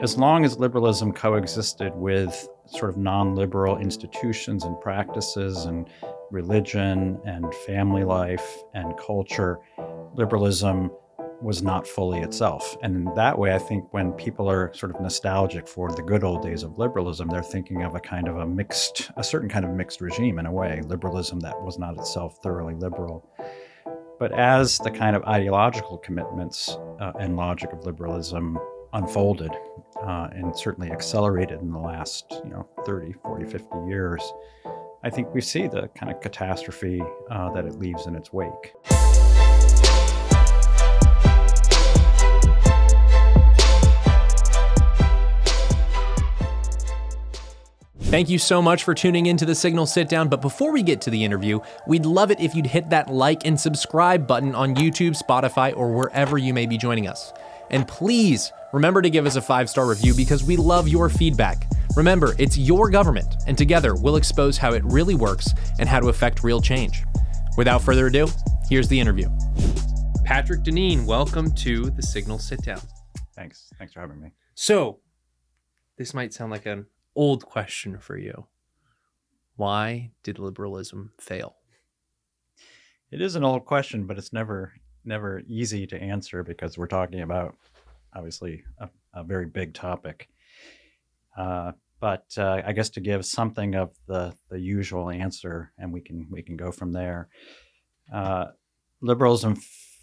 as long as liberalism coexisted with sort of non-liberal institutions and practices and religion and family life and culture, liberalism was not fully itself. And in that way, I think when people are sort of nostalgic for the good old days of liberalism, they're thinking of a certain kind of mixed regime in a way, liberalism that was not itself thoroughly liberal. But as the kind of ideological commitments and logic of liberalism unfolded and certainly accelerated in the last 30, 40, 50 years, I think we see the kind of catastrophe that it leaves in its wake. Thank you so much for tuning into the Signal Sitdown, but before we get to the interview, we'd love it if you'd hit that like and subscribe button on YouTube, Spotify, or wherever you may be joining us. And please remember to give us a 5-star review because we love your feedback. Remember, it's your government, and together we'll expose how it really works and how to affect real change. Without further ado, here's the interview. Patrick Deneen, welcome to the Signal Sitdown. Thanks for having me. So, this might sound like an old question for you. Why did liberalism fail? It is an old question, but it's never easy to answer because we're talking about obviously a very big topic. But I guess to give something of the usual answer, and we can go from there. Liberalism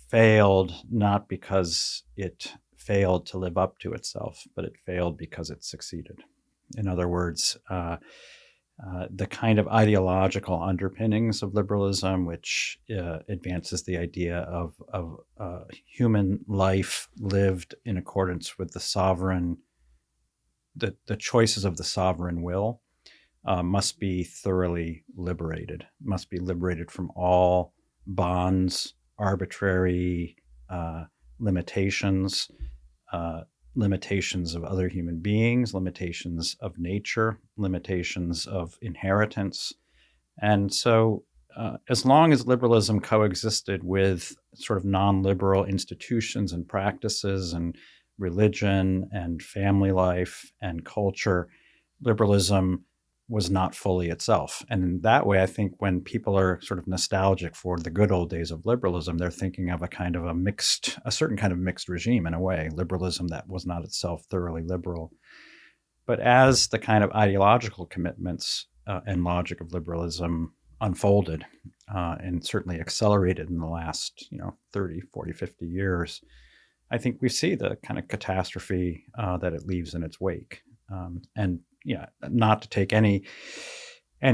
failed not because it failed to live up to itself, but it failed because it succeeded. In other words, the kind of ideological underpinnings of liberalism, which advances the idea of human life lived in accordance with the choices of the sovereign will, must be thoroughly liberated, must be liberated from all bonds, arbitrary limitations, limitations of other human beings, limitations of nature, limitations of inheritance. And so as long as liberalism coexisted with sort of non-liberal institutions and practices and religion and family life and culture, liberalism was not fully itself. And in that way, I think when people are sort of nostalgic for the good old days of liberalism, they're thinking of a certain kind of mixed regime in a way, liberalism that was not itself thoroughly liberal. But as the kind of ideological commitments and logic of liberalism unfolded and certainly accelerated in the last 30, 40, 50 years, I think we see the kind of catastrophe that it leaves in its wake. And not to take any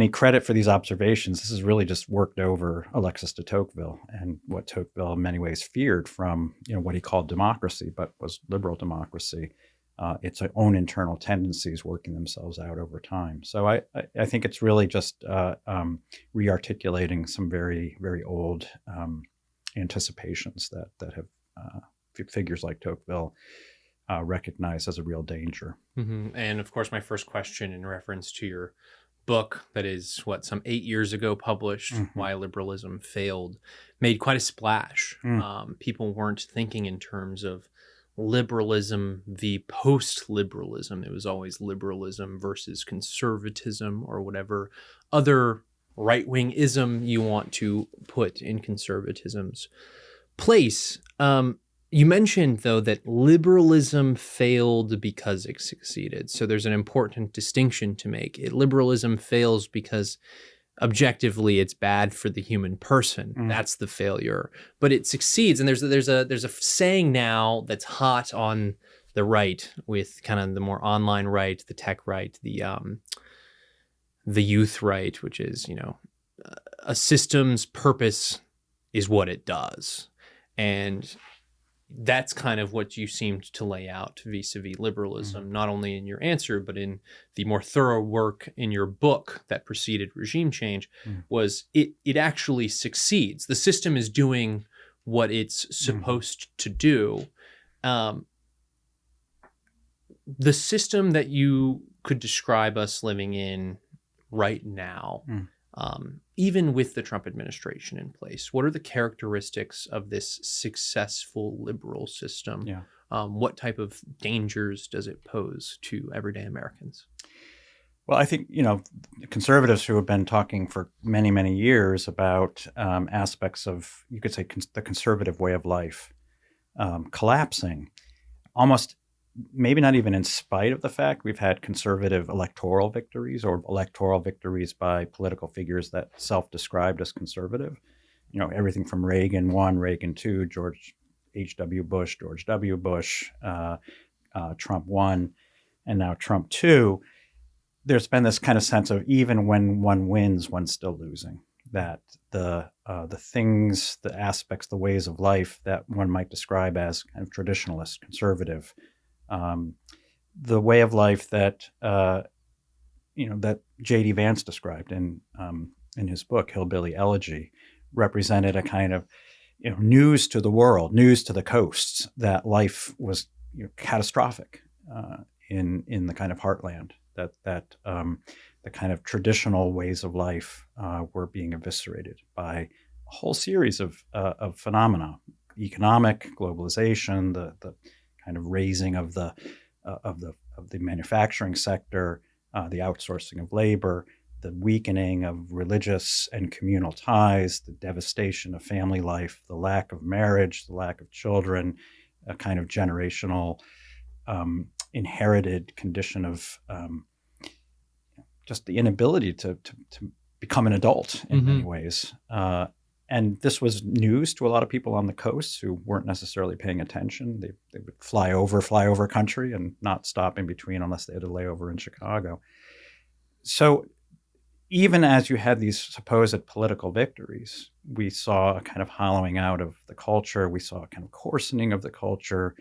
credit for these observations, this is really just worked over Alexis de Tocqueville and what Tocqueville in many ways feared from what he called democracy, but was liberal democracy. Its own internal tendencies working themselves out over time. So I think it's really just re-articulating some very, very old anticipations that have figures like Tocqueville recognized as a real danger. Mm-hmm. And of course, my first question in reference to your book that is some 8 years ago published, mm-hmm. Why Liberalism Failed, made quite a splash. People weren't thinking in terms of liberalism v. post-liberalism. It was always liberalism versus conservatism or whatever other right-wing-ism you want to put in conservatism's place. You mentioned, though, that liberalism failed because it succeeded. So there's an important distinction to make. Liberalism fails because objectively it's bad for the human person. That's the failure. But it succeeds. And there's a saying now that's hot on the right, with kind of the more online right, the tech right, the youth right, which is, a system's purpose is what it does. And that's kind of what you seemed to lay out vis-a-vis liberalism, not only in your answer, but in the more thorough work in your book that preceded Regime Change, was it actually succeeds. The system is doing what it's supposed to do. The system that you could describe us living in right now, even with the Trump administration in place, what are the characteristics of this successful liberal system What type of dangers does it pose to everyday Americans? Well, I think, conservatives who have been talking for many, many years about aspects of, you could say, the conservative way of life collapsing, almost maybe not even in spite of the fact we've had conservative electoral victories or electoral victories by political figures that self-described as conservative. Everything from Reagan 1, Reagan 2, George H.W. Bush, George W. Bush, Trump 1, and now Trump 2. There's been this kind of sense of even when one wins, one's still losing. That the things, the aspects, the ways of life that one might describe as kind of traditionalist, conservative, the way of life that that JD Vance described in his book Hillbilly Elegy, represented a kind of news to the world, news to the coasts, that life was catastrophic in the kind of heartland. That the kind of traditional ways of life were being eviscerated by a whole series of phenomena: economic globalization, the kind of raising of the manufacturing sector, the outsourcing of labor, the weakening of religious and communal ties, the devastation of family life, the lack of marriage, the lack of children, a kind of generational inherited condition of just the inability to become an adult in many ways. And this was news to a lot of people on the coast who weren't necessarily paying attention. They would fly over country and not stop in between unless they had a layover in Chicago. So even as you had these supposed political victories, we saw a kind of hollowing out of the culture. We saw a kind of coarsening of the culture,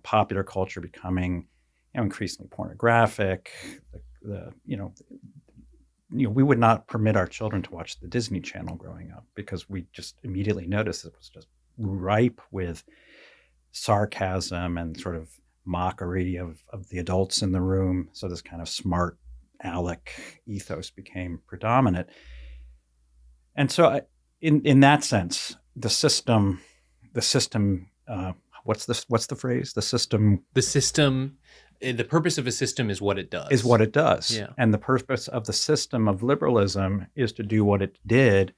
popular culture becoming increasingly pornographic. We would not permit our children to watch the Disney Channel growing up because we just immediately noticed it was just ripe with sarcasm and sort of mockery of the adults in the room. So this kind of smart aleck ethos became predominant. And so in that sense, the system, what's the phrase? The purpose of a system is what it does. Is what it does. Yeah. And the purpose of the system of liberalism is to do what it did,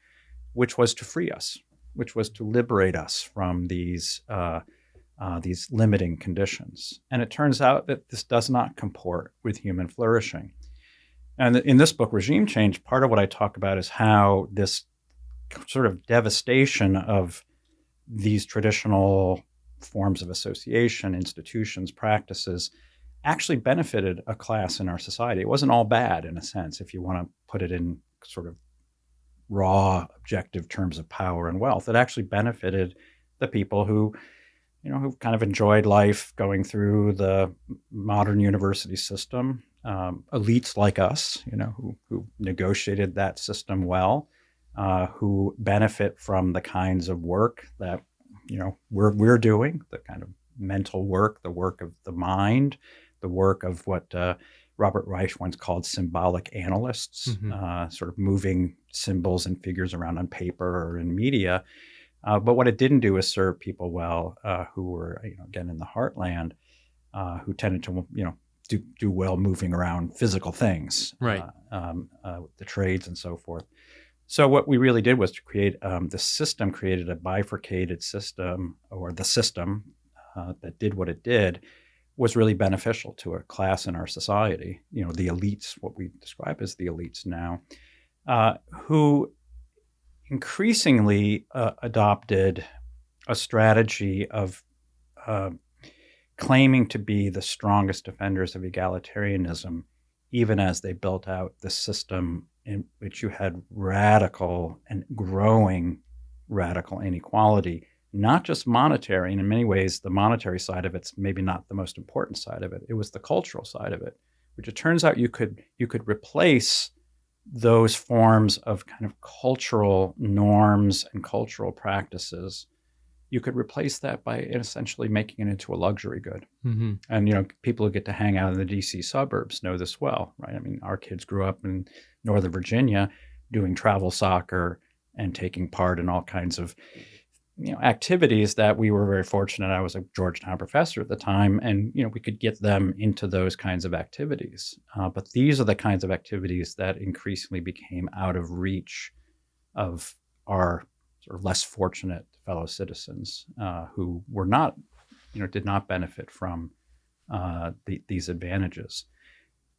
which was to free us, which was to liberate us from these limiting conditions. And it turns out that this does not comport with human flourishing. And in this book, Regime Change, part of what I talk about is how this sort of devastation of these traditional forms of association, institutions, practices, actually benefited a class in our society. It wasn't all bad, in a sense, if you want to put it in sort of raw, objective terms of power and wealth. It actually benefited the people who kind of enjoyed life going through the modern university system, elites like us, who negotiated that system well, who benefit from the kinds of work that we're doing, the kind of mental work, the work of the mind, the work of what Robert Reich once called symbolic analysts, sort of moving symbols and figures around on paper or in media. But what it didn't do is serve people well who were, again, in the heartland, who tended to, do well moving around physical things, right? The trades and so forth. So what we really did was to create the system, created a bifurcated system, or the system that did what it did was really beneficial to a class in our society, the elites, what we describe as the elites now, who increasingly adopted a strategy of claiming to be the strongest defenders of egalitarianism, even as they built out the system in which you had radical and growing radical inequality, not just monetary. And in many ways, the monetary side of it's maybe not the most important side of it. It was the cultural side of it, which it turns out you could replace those forms of kind of cultural norms and cultural practices. You could replace that by essentially making it into a luxury good. Mm-hmm. And, people who get to hang out in the DC suburbs know this well, right? I mean, our kids grew up in Northern Virginia doing travel soccer and taking part in all kinds of, activities that we were very fortunate. I was a Georgetown professor at the time, and we could get them into those kinds of activities. But these are the kinds of activities that increasingly became out of reach of our sort of less fortunate fellow citizens who were not, did not benefit from these advantages.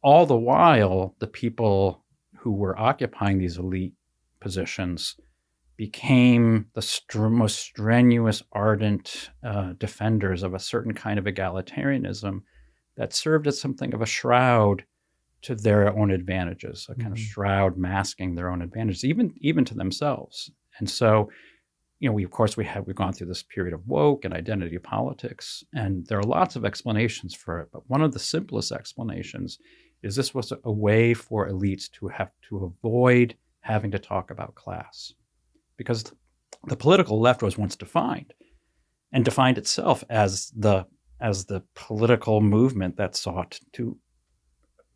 All the while, the people who were occupying these elite positions became the most strenuous, ardent defenders of a certain kind of egalitarianism that served as something of a shroud to their own advantages, a kind of shroud masking their own advantages, even to themselves. And so, we've gone through this period of woke and identity politics, and there are lots of explanations for it. But one of the simplest explanations is this was a way for elites to have to avoid having to talk about class, because the political left was once defined itself as the political movement that sought to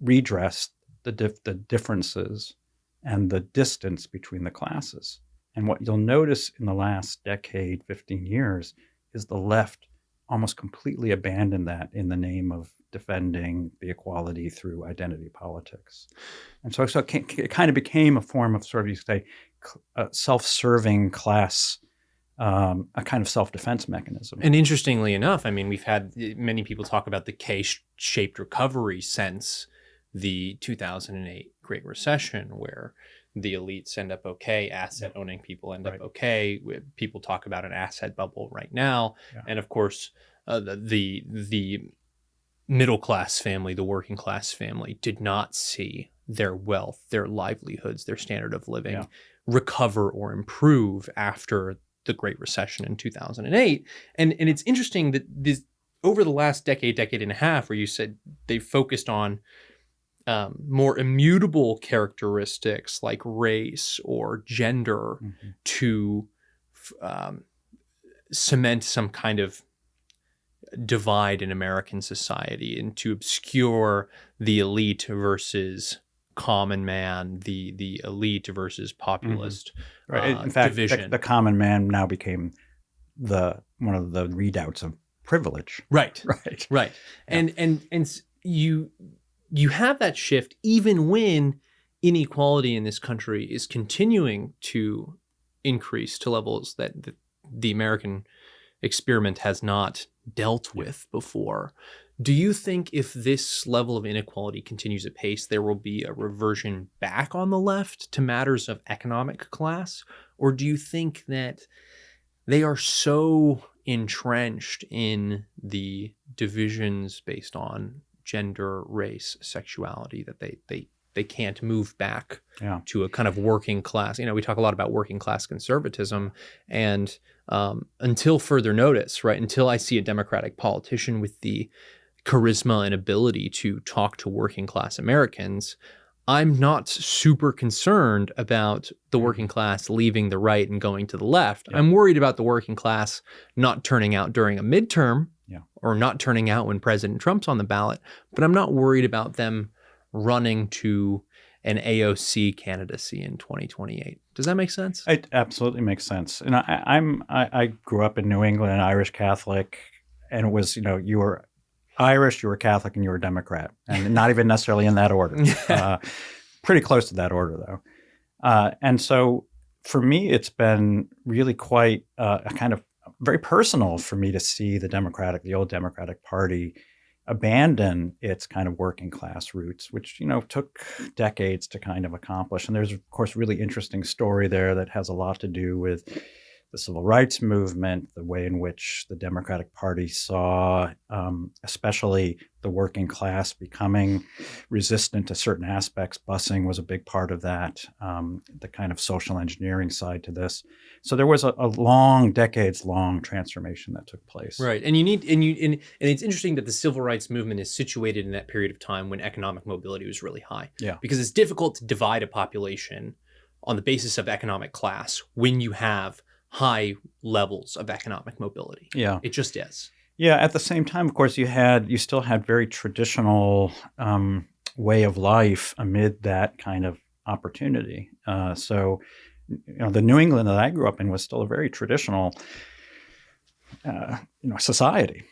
redress the differences and the distance between the classes. And what you'll notice in the last decade, 15 years, is the left almost completely abandoned that in the name of defending the equality through identity politics. And so it kind of became a form of sort of, you say, a self-serving class, a kind of self-defense mechanism. And interestingly enough, I mean, we've had many people talk about the K-shaped recovery since the 2008 Great Recession, where the elites end up okay, asset-owning people end up okay. People talk about an asset bubble right now. Yeah. And of course, the middle-class family, the working-class family, did not see their wealth, their livelihoods, their standard of living recover or improve after the Great Recession in 2008. And it's interesting that this, over the last decade and a half, where you said they focused on more immutable characteristics like race or gender to cement some kind of divide in American society and to obscure the elite versus common man, the elite versus populist In fact, division. The common man now became one of the redoubts of privilege. Right. Yeah. And you have that shift even when inequality in this country is continuing to increase to levels that the American experiment has not dealt with before. Do you think if this level of inequality continues at pace, there will be a reversion back on the left to matters of economic class? Or do you think that they are so entrenched in the divisions based on gender, race, sexuality that they can't move back to a kind of working class? We talk a lot about working class conservatism, and until further notice, right? Until I see a Democratic politician with the charisma and ability to talk to working class Americans, I'm not super concerned about the working class leaving the right and going to the left. I'm worried about the working class not turning out during a midterm or not turning out when President Trump's on the ballot, but I'm not worried about them running to an AOC candidacy in 2028. Does that make sense? It absolutely makes sense. And I grew up in New England, an Irish Catholic, and it was, you were Irish, you were Catholic, and you were Democrat, and not even necessarily in that order. Pretty close to that order, though. And so for me, it's been really quite a kind of very personal for me to see the old Democratic Party abandon its kind of working class roots, which, took decades to kind of accomplish. And there's, of course, a really interesting story there that has a lot to do with the civil rights movement, the way in which the Democratic Party saw, especially the working class becoming resistant to certain aspects. Busing was a big part of that, the kind of social engineering side to this. So there was a long, decades-long transformation that took place. Right, and it's interesting that the civil rights movement is situated in that period of time when economic mobility was really high. Yeah, because it's difficult to divide a population on the basis of economic class when you have high levels of economic mobility. Yeah, it just is. Yeah. At the same time, of course, you still had very traditional way of life amid that kind of opportunity. So, the New England that I grew up in was still a very traditional society.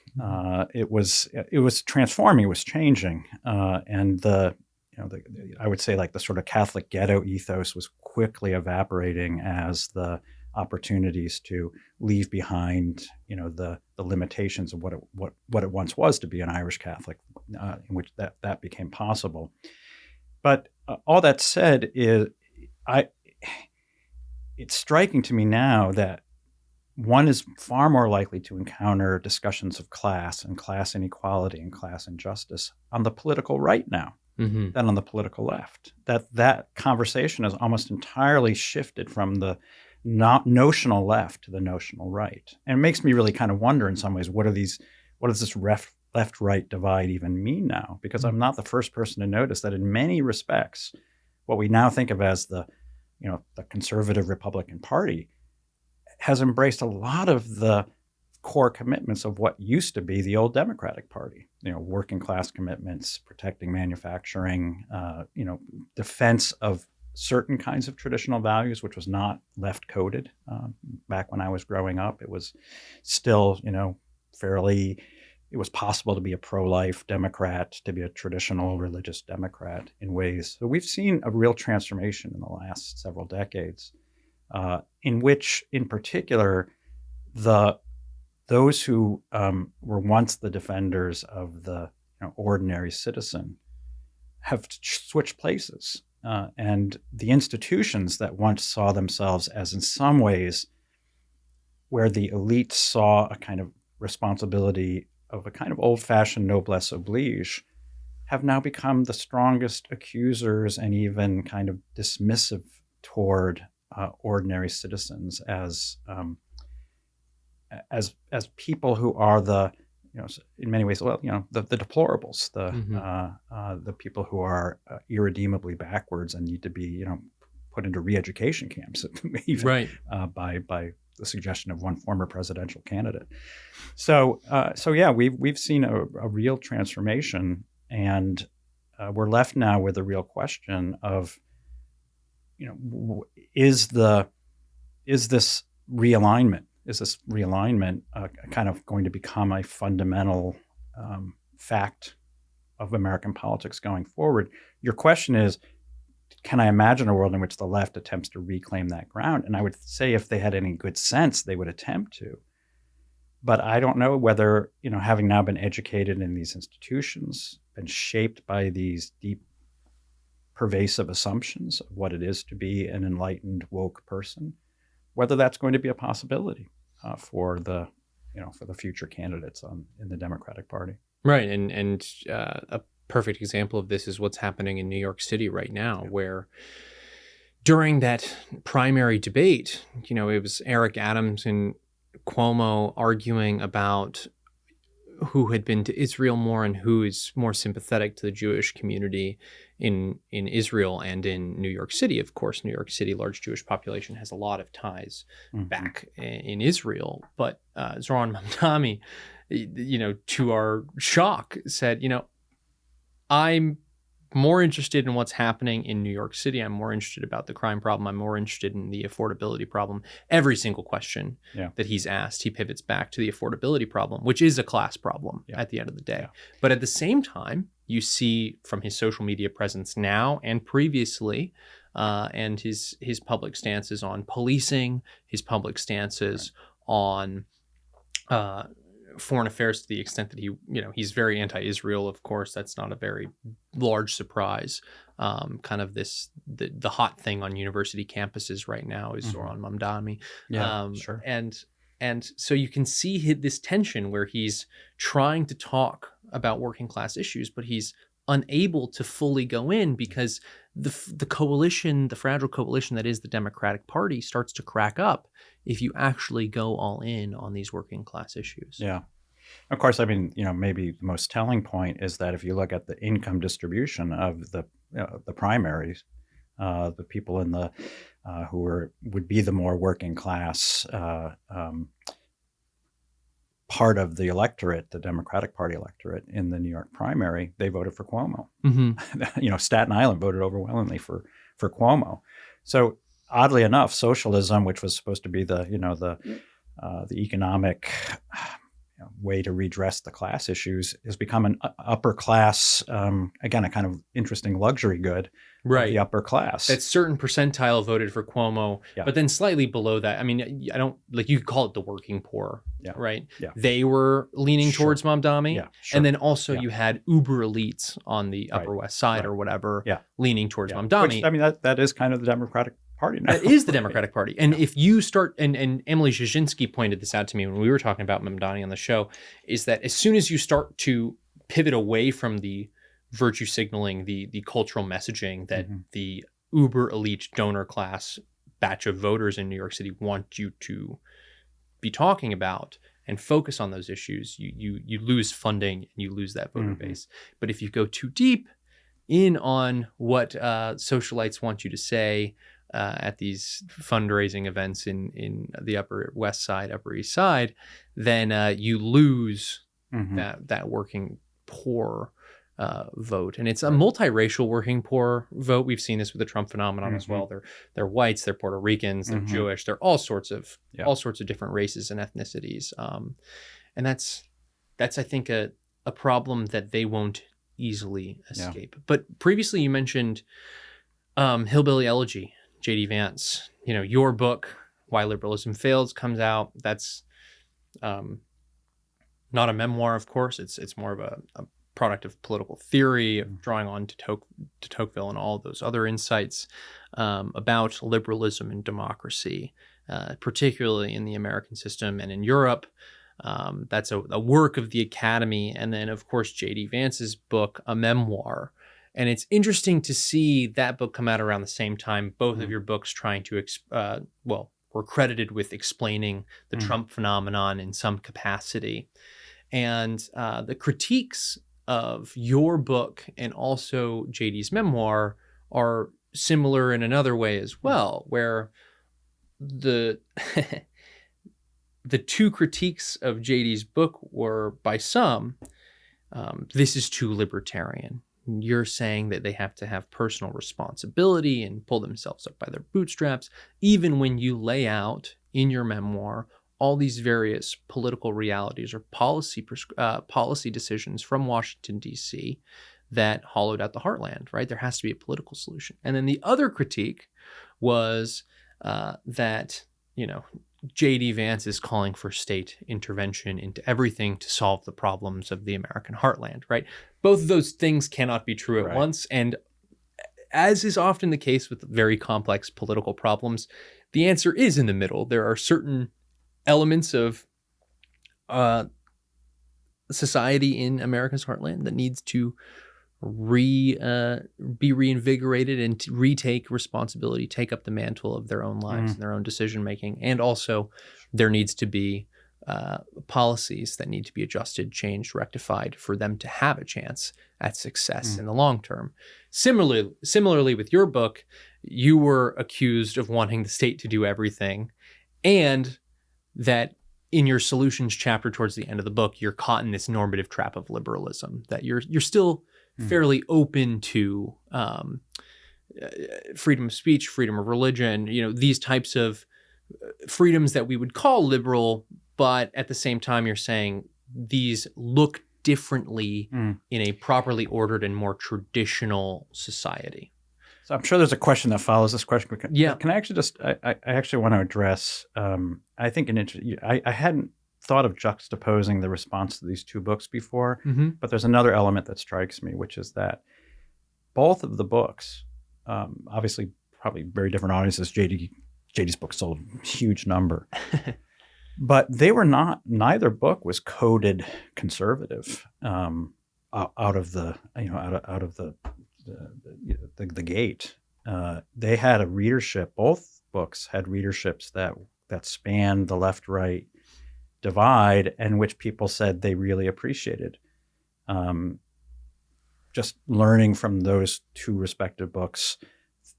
It was transforming, it was changing, and I would say like the sort of Catholic ghetto ethos was quickly evaporating as the opportunities to leave behind, the limitations of what it once was to be an Irish Catholic, in which that became possible. But all that said, it's striking to me now that one is far more likely to encounter discussions of class and class inequality and class injustice on the political right now than on the political left. That conversation has almost entirely shifted from the notional left to the notional right. And it makes me really kind of wonder in some ways, what does this left-right divide even mean now? Because I'm not the first person to notice that in many respects, what we now think of as the conservative Republican Party has embraced a lot of the core commitments of what used to be the old Democratic Party. Working class commitments, protecting manufacturing, defense of certain kinds of traditional values, which was not left coded back when I was growing up. It was still, it was possible to be a pro-life Democrat, to be a traditional religious Democrat in ways. So we've seen a real transformation in the last several decades, in which, in particular, those who were once the defenders of the ordinary citizen have switched places. And the institutions that once saw themselves as, in some ways, where the elites saw a kind of responsibility of a kind of old-fashioned noblesse oblige, have now become the strongest accusers and even kind of dismissive toward ordinary citizens as people who are in many ways, the deplorables, the people who are irredeemably backwards and need to be, put into re-education camps, even right. By the suggestion of one former presidential candidate. So yeah, we've seen a real transformation, and we're left now with a real question of, is this realignment kind of going to become a fundamental fact of American politics going forward? Your question is, can I imagine a world in which the left attempts to reclaim that ground? And I would say if they had any good sense, they would attempt to. But I don't know whether, having now been educated in these institutions, been shaped by these deep, pervasive assumptions of what it is to be an enlightened, woke person, whether that's going to be a possibility for the future candidates in the Democratic Party. Right, and a perfect example of this is what's happening in New York City right now, where during that primary debate, it was Eric Adams and Cuomo arguing about who had been to Israel more and who is more sympathetic to the Jewish community in Israel and in New York City. Of course, New York City, large Jewish population, has a lot of ties back in Israel. But Zoran Mamdani, to our shock, said, I'm more interested in what's happening in New York City. I'm more interested about the crime problem. I'm more interested in the affordability problem. Every single question that he's asked, he pivots back to the affordability problem, which is a class problem at the end of the day. But at the same time, you see from his social media presence now and previously, and his public stances on policing, his public stances on foreign affairs, to the extent that he's very anti-Israel. Of course, that's not a very large surprise. Kind of the hot thing on university campuses right now is Zoran Mamdani. Sure. And so you can see this tension where he's trying to talk about working class issues, but he's unable to fully go in because the coalition, the fragile coalition that is the Democratic Party, starts to crack up if you actually go all in on these working class issues. Yeah. Of course, I mean, maybe the most telling point is that if you look at the income distribution of the primaries, the people in the who would be the more working class part of the electorate, the Democratic Party electorate in the New York primary, they voted for Cuomo. Staten Island voted overwhelmingly for Cuomo. So oddly enough, socialism, which was supposed to be the the economic way to redress the class issues has become an upper class, again, a kind of interesting luxury good of the upper class. That certain percentile voted for Cuomo, but then slightly below that. I mean, I don't like, you could call it the working poor, right? Yeah. They were leaning towards Mamdani. And then also you had uber elites on the Upper West Side or whatever, leaning towards Mamdani. Which, I mean, that is kind of the Democratic Party now. That is the Democratic Party. And if you start, and Emily Jasinski pointed this out to me when we were talking about Mamdani on the show, is that as soon as you start to pivot away from the virtue signaling, the cultural messaging that the uber elite donor class batch of voters in New York City want you to be talking about and focus on those issues, you lose funding and you lose that voter base. But if you go too deep in on what socialites want you to say at these fundraising events in the Upper West Side, Upper East Side, then you lose that working poor vote. And it's a multiracial working poor vote. We've seen this with the Trump phenomenon as well. They're whites, they're Puerto Ricans, they're Jewish, they're all sorts of different races and ethnicities. And that's I think a problem that they won't easily escape. But previously you mentioned Hillbilly Elegy, JD Vance. You know, your book, Why Liberalism Failed, comes out. That's not a memoir, of course. It's more of a product of political theory, of drawing on to Tocqueville and all of those other insights about liberalism and democracy, particularly in the American system and in Europe. That's a work of the Academy. And then, of course, J.D. Vance's book, a memoir. And it's interesting to see that book come out around the same time, both of your books trying to, were credited with explaining the Trump phenomenon in some capacity. And the critiques of your book and also JD's memoir are similar in another way as well, where the the two critiques of JD's book were, by some, this is too libertarian. You're saying that they have to have personal responsibility and pull themselves up by their bootstraps, even when you lay out in your memoir all these various political realities or policy decisions from Washington, D.C. that hollowed out the heartland, right? There has to be a political solution. And then the other critique was that, you know, J.D. Vance is calling for state intervention into everything to solve the problems of the American heartland, right? Both of those things cannot be true at once. And as is often the case with very complex political problems, the answer is in the middle. There are certain elements of society in America's heartland that needs to be reinvigorated and to retake responsibility, take up the mantle of their own lives and their own decision making. And also there needs to be policies that need to be adjusted, changed, rectified for them to have a chance at success in the long term. Similarly with your book, you were accused of wanting the state to do everything, and that in your solutions chapter towards the end of the book, you're caught in this normative trap of liberalism, that you're still fairly open to freedom of speech, freedom of religion, you know, these types of freedoms that we would call liberal, but at the same time, you're saying these look differently in a properly ordered and more traditional society. So I'm sure there's a question that follows this question. Can I actually I actually want to address, I think I hadn't thought of juxtaposing the response to these two books before, but there's another element that strikes me, which is that both of the books, obviously probably very different audiences. JD's book sold a huge number, but they were not. Neither book was coded conservative out of the gate. They had a readership. Both books had readerships that spanned the left-right divide, and which people said they really appreciated. Just learning from those two respective books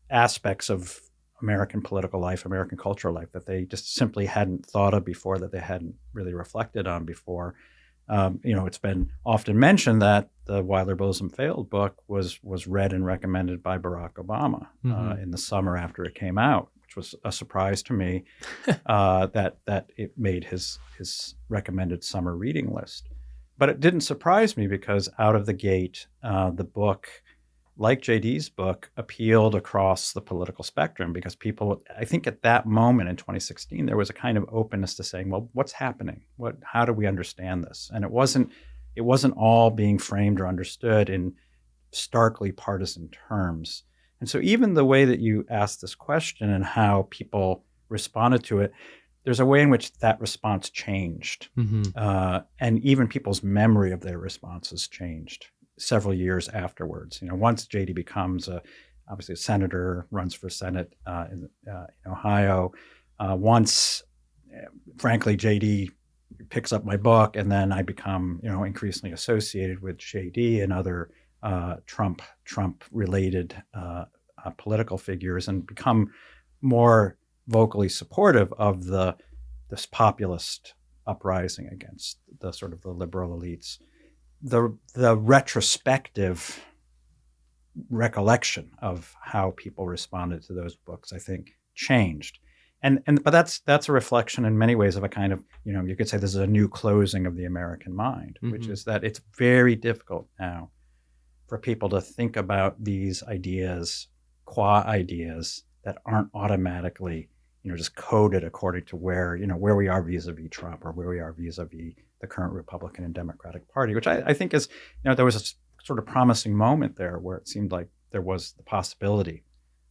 aspects of American political life, American cultural life that they just simply hadn't thought of before, that they hadn't really reflected on before. It's been often mentioned that the Why Liberalism Failed book was read and recommended by Barack Obama in the summer after it came out, which was a surprise to me, that it made his recommended summer reading list. But it didn't surprise me because out of the gate, the book, like JD's book, appealed across the political spectrum because people, I think at that moment in 2016, there was a kind of openness to saying, well, what's happening? How do we understand this? And it wasn't all being framed or understood in starkly partisan terms. And so even the way that you asked this question and how people responded to it, there's a way in which that response changed. And even people's memory of their responses changed several years afterwards. Once JD becomes obviously a senator, runs for Senate in Ohio, once, frankly, JD picks up my book, and then I become, increasingly associated with JD and other Trump-related political figures, and become more vocally supportive of this populist uprising against the sort of the liberal elites. The retrospective recollection of how people responded to those books, I think, changed. But that's a reflection in many ways of a kind of, you could say this is a new closing of the American mind, which is that it's very difficult now for people to think about these ideas, qua ideas that aren't automatically, just coded according to where we are vis-a-vis Trump or where we are vis-a-vis the current Republican and Democratic Party, which I think is, there was a sort of promising moment there where it seemed like there was the possibility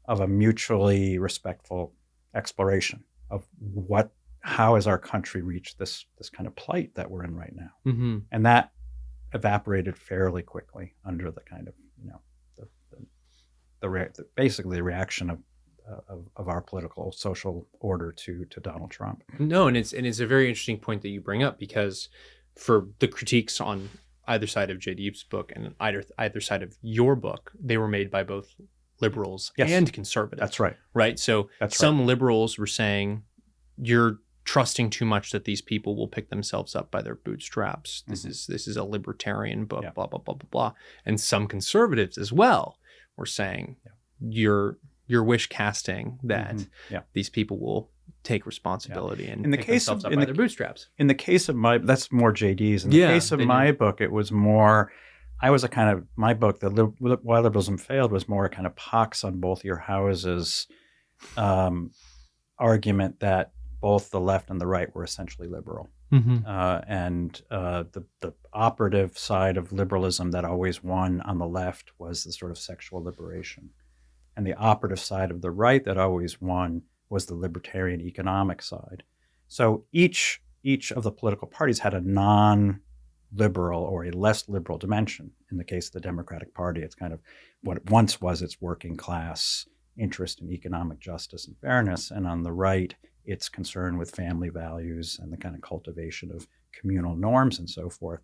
of a mutually respectful exploration of how has our country reached this kind of plight that we're in right now. And that evaporated fairly quickly under the kind of, basically the reaction of our political social order to Donald Trump. No, and it's a very interesting point that you bring up, because for the critiques on either side of JD's book and either side of your book, they were made by both liberals and conservatives. That's right. Right. So some liberals were saying you're trusting too much that these people will pick themselves up by their bootstraps. This is a libertarian book, blah, blah, blah, blah, blah. And some conservatives as well were saying you're wish casting that these people will take responsibility and pick themselves up by their bootstraps. In the case of that's more JD's. In the case of my book, it was more, my book, Why Liberalism Failed, was more a kind of pox on both your houses argument that both the left and the right were essentially liberal. And the operative side of liberalism that always won on the left was the sort of sexual liberation. And the operative side of the right that always won was the libertarian economic side. So each of the political parties had a non-liberal or a less liberal dimension. In the case of the Democratic Party, it's kind of what it once was its working class interest in economic justice and fairness. And on the right, its concern with family values and the kind of cultivation of communal norms and so forth.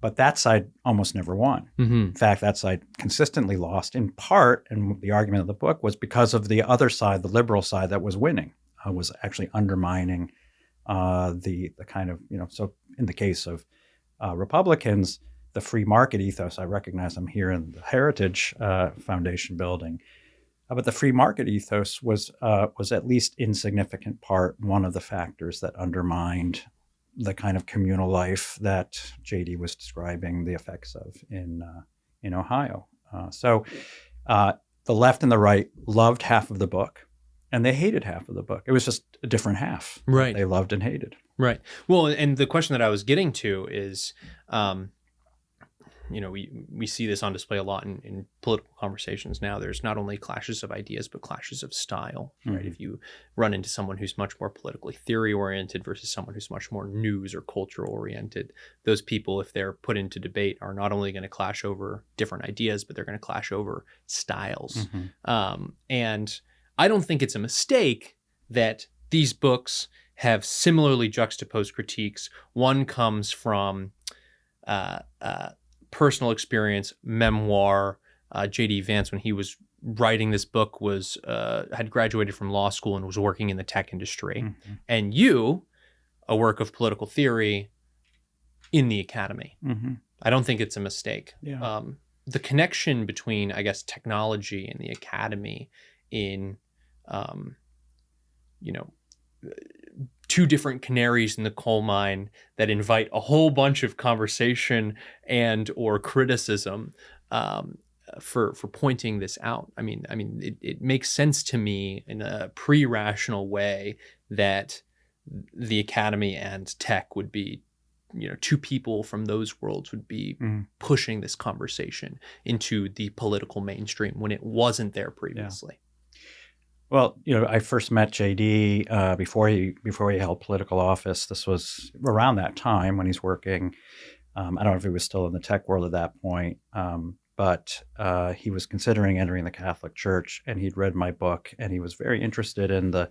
But that side almost never won. In fact, that side consistently lost, in part, and the argument of the book was because of the other side, the liberal side that was winning, was actually undermining the kind of, so in the case of Republicans, the free market ethos, I recognize I'm here in the Heritage Foundation building, but the free market ethos was at least in significant part one of the factors that undermined the kind of communal life that JD was describing the effects of in Ohio. So the left and the right loved half of the book, and they hated half of the book. It was just a different half. Right. They loved and hated. Right. Well, and the question that I was getting to is, we see this on display a lot in political conversations now. There's not only clashes of ideas, but clashes of style, right? If you run into someone who's much more politically theory-oriented versus someone who's much more news or culture-oriented, those people, if they're put into debate, are not only going to clash over different ideas, but they're going to clash over styles. And I don't think it's a mistake that these books have similarly juxtaposed critiques. One comes from personal experience, memoir. JD Vance, when he was writing this book, had graduated from law school and was working in the tech industry. And you, a work of political theory in the academy. I don't think it's a mistake. The connection between, I guess, technology and the academy in you know, two different canaries in the coal mine that invite a whole bunch of conversation and or criticism for pointing this out. I mean, it makes sense to me in a pre-rational way that the academy and tech would be, two people from those worlds would be pushing this conversation into the political mainstream when it wasn't there previously. Yeah. Well, I first met JD before he held political office. This was around that time when he's working. I don't know if he was still in the tech world at that point, but he was considering entering the Catholic Church, and he'd read my book, and he was very interested in the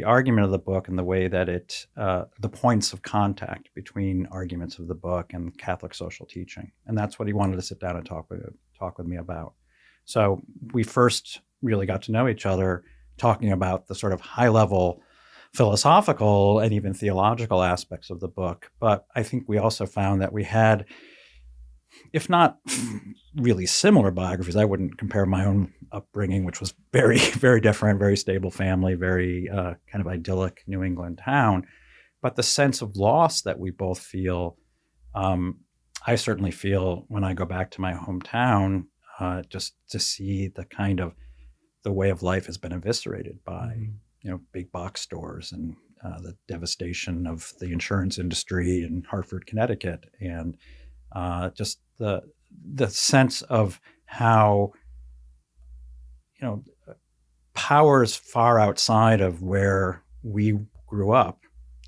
argument of the book and the way that the points of contact between arguments of the book and Catholic social teaching, and that's what he wanted to sit down and talk with me about. So we first really got to know each other, talking about the sort of high-level philosophical and even theological aspects of the book. But I think we also found that we had, if not really similar biographies, I wouldn't compare my own upbringing, which was very, very different, very stable family, very kind of idyllic New England town. But the sense of loss that we both feel, I certainly feel when I go back to my hometown, just to see the way of life has been eviscerated by, big box stores and the devastation of the insurance industry in Hartford, Connecticut, and just the sense of how, powers far outside of where we grew up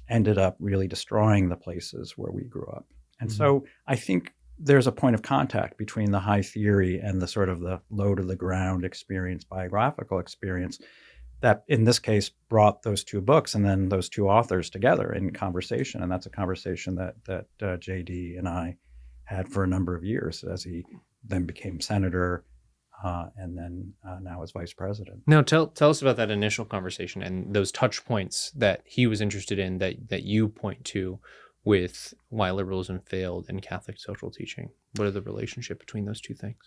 ended up really destroying the places where we grew up. And so I think there's a point of contact between the high theory and the sort of the low to the ground experience, biographical experience, that in this case brought those two books and then those two authors together in conversation. And that's a conversation that JD and I had for a number of years as he then became senator and then now as vice president. Now, tell us about that initial conversation and those touch points that he was interested in that you point to with Why Liberalism Failed and Catholic social teaching. What are the relationship between those two things?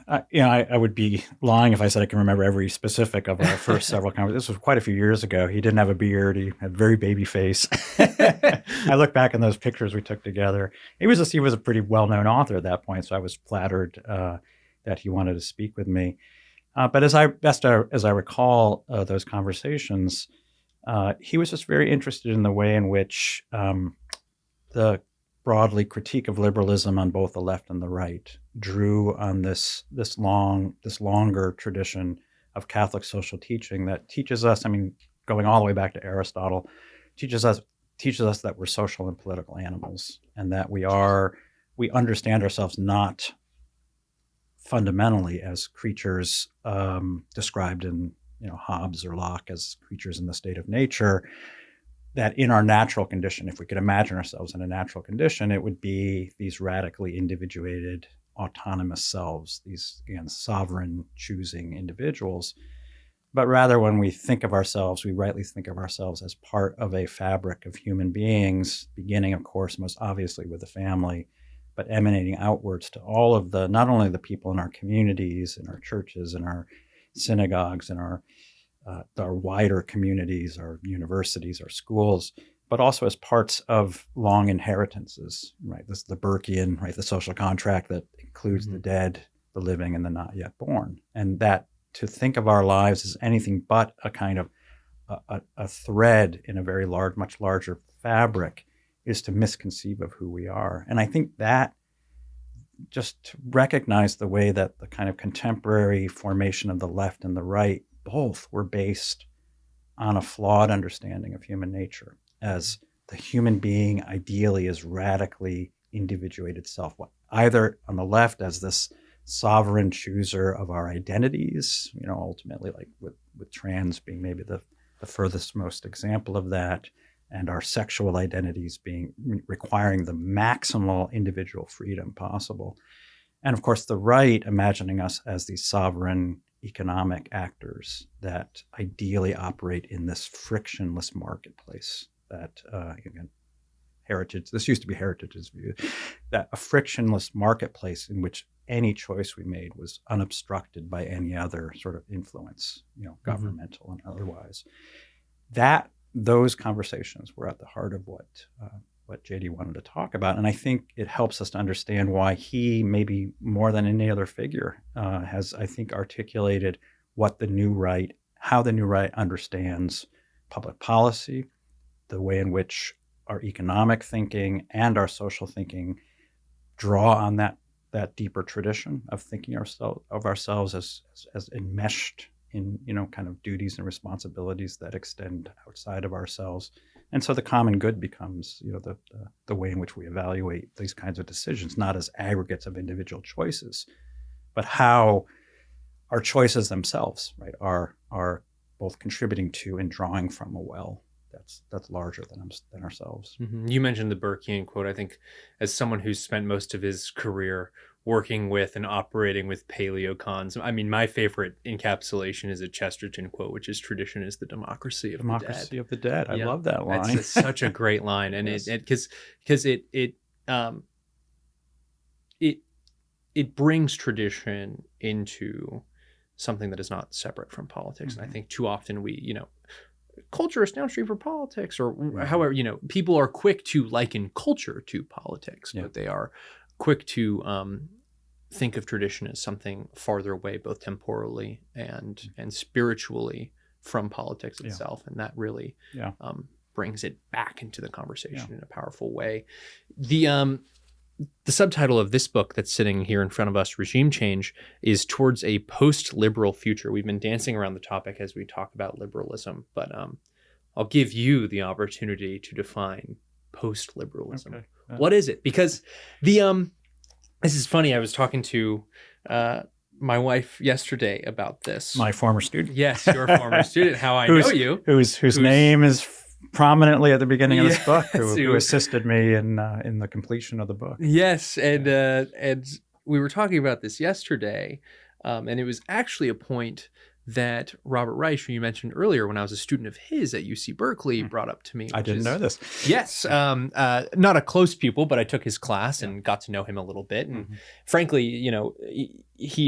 I would be lying if I said I can remember every specific of our first several conversations. This was quite a few years ago. He didn't have a beard. He had a very baby face. I look back in those pictures we took together. He was a pretty well-known author at that point, so I was flattered that he wanted to speak with me. But as I recall those conversations, he was just very interested in the way in which the broadly critique of liberalism on both the left and the right drew on this longer tradition of Catholic social teaching that teaches us, going all the way back to Aristotle, teaches us that we're social and political animals, and that we understand ourselves not fundamentally as creatures described in Hobbes or Locke as creatures in the state of nature. That in our natural condition, if we could imagine ourselves in a natural condition, it would be these radically individuated, autonomous selves, these, again, sovereign, choosing individuals. But rather, when we think of ourselves, we rightly think of ourselves as part of a fabric of human beings, beginning, of course, most obviously with the family, but emanating outwards to all of not only the people in our communities, in our churches, in our synagogues, in our wider communities, our universities, our schools, but also as parts of long inheritances, right? This is the Burkean, right? The social contract that includes the dead, the living, and the not yet born. And that to think of our lives as anything but a kind of a thread in a very large, much larger fabric is to misconceive of who we are. And I think that just to recognize the way that the kind of contemporary formation of the left and the right both were based on a flawed understanding of human nature, as the human being ideally is radically individuated self, either on the left as this sovereign chooser of our identities, ultimately like with trans being maybe the furthest most example of that, and our sexual identities requiring the maximal individual freedom possible. And of course, the right imagining us as these sovereign economic actors that ideally operate in this frictionless marketplace that, again, this used to be Heritage's view, that a frictionless marketplace in which any choice we made was unobstructed by any other sort of influence, governmental and otherwise. those conversations were at the heart of what JD wanted to talk about. And I think it helps us to understand why he, maybe more than any other figure, has, I think, articulated what the new right, how the new right understands public policy, the way in which our economic thinking and our social thinking draw on that deeper tradition of thinking of ourselves as enmeshed in, kind of duties and responsibilities that extend outside of ourselves. And so the common good becomes, the way in which we evaluate these kinds of decisions, not as aggregates of individual choices, but how our choices themselves, right, are both contributing to and drawing from a well that's larger than ourselves. Mm-hmm. You mentioned the Burkean quote. I think, as someone who's spent most of his career working with and operating with paleocons, I mean, my favorite encapsulation is a Chesterton quote, which is "Tradition is the democracy of the dead." Democracy of the dead. I love that line. It's such a great line, and yes. it brings tradition into something that is not separate from politics. Mm-hmm. And I think too often we, culture is downstream from politics, or however, people are quick to liken culture to politics, but they are quick to think of tradition as something farther away, both temporally and spiritually, from politics itself. And that really brings it back into the conversation in a powerful way. The subtitle of this book that's sitting here in front of us, Regime Change, is Towards a Post-Liberal Future. We've been dancing around the topic as we talk about liberalism, but I'll give you the opportunity to define post-liberalism. Okay. What is it? Because this is funny. I was talking to my wife yesterday about this. My former student. Yes, your former student. How I know you. Whose name is prominently at the beginning of this book, who assisted me in the completion of the book. Yes, and we were talking about this yesterday, and it was actually a point that Robert Reich, who you mentioned earlier, when I was a student of his at UC Berkeley, brought up to me. I didn't know this. Yes, not a close pupil, but I took his class and got to know him a little bit. And frankly,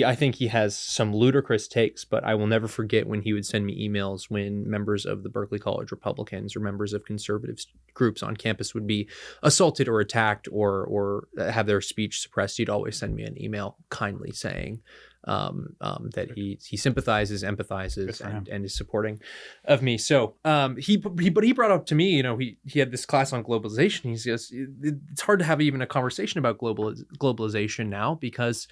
I think he has some ludicrous takes, but I will never forget when he would send me emails when members of the Berkeley College Republicans or members of conservative groups on campus would be assaulted or attacked or have their speech suppressed. He'd always send me an email kindly saying that he sympathizes, empathizes, and is supporting of me. So he brought up to me, he had this class on globalization. He says it's hard to have even a conversation about globalization now because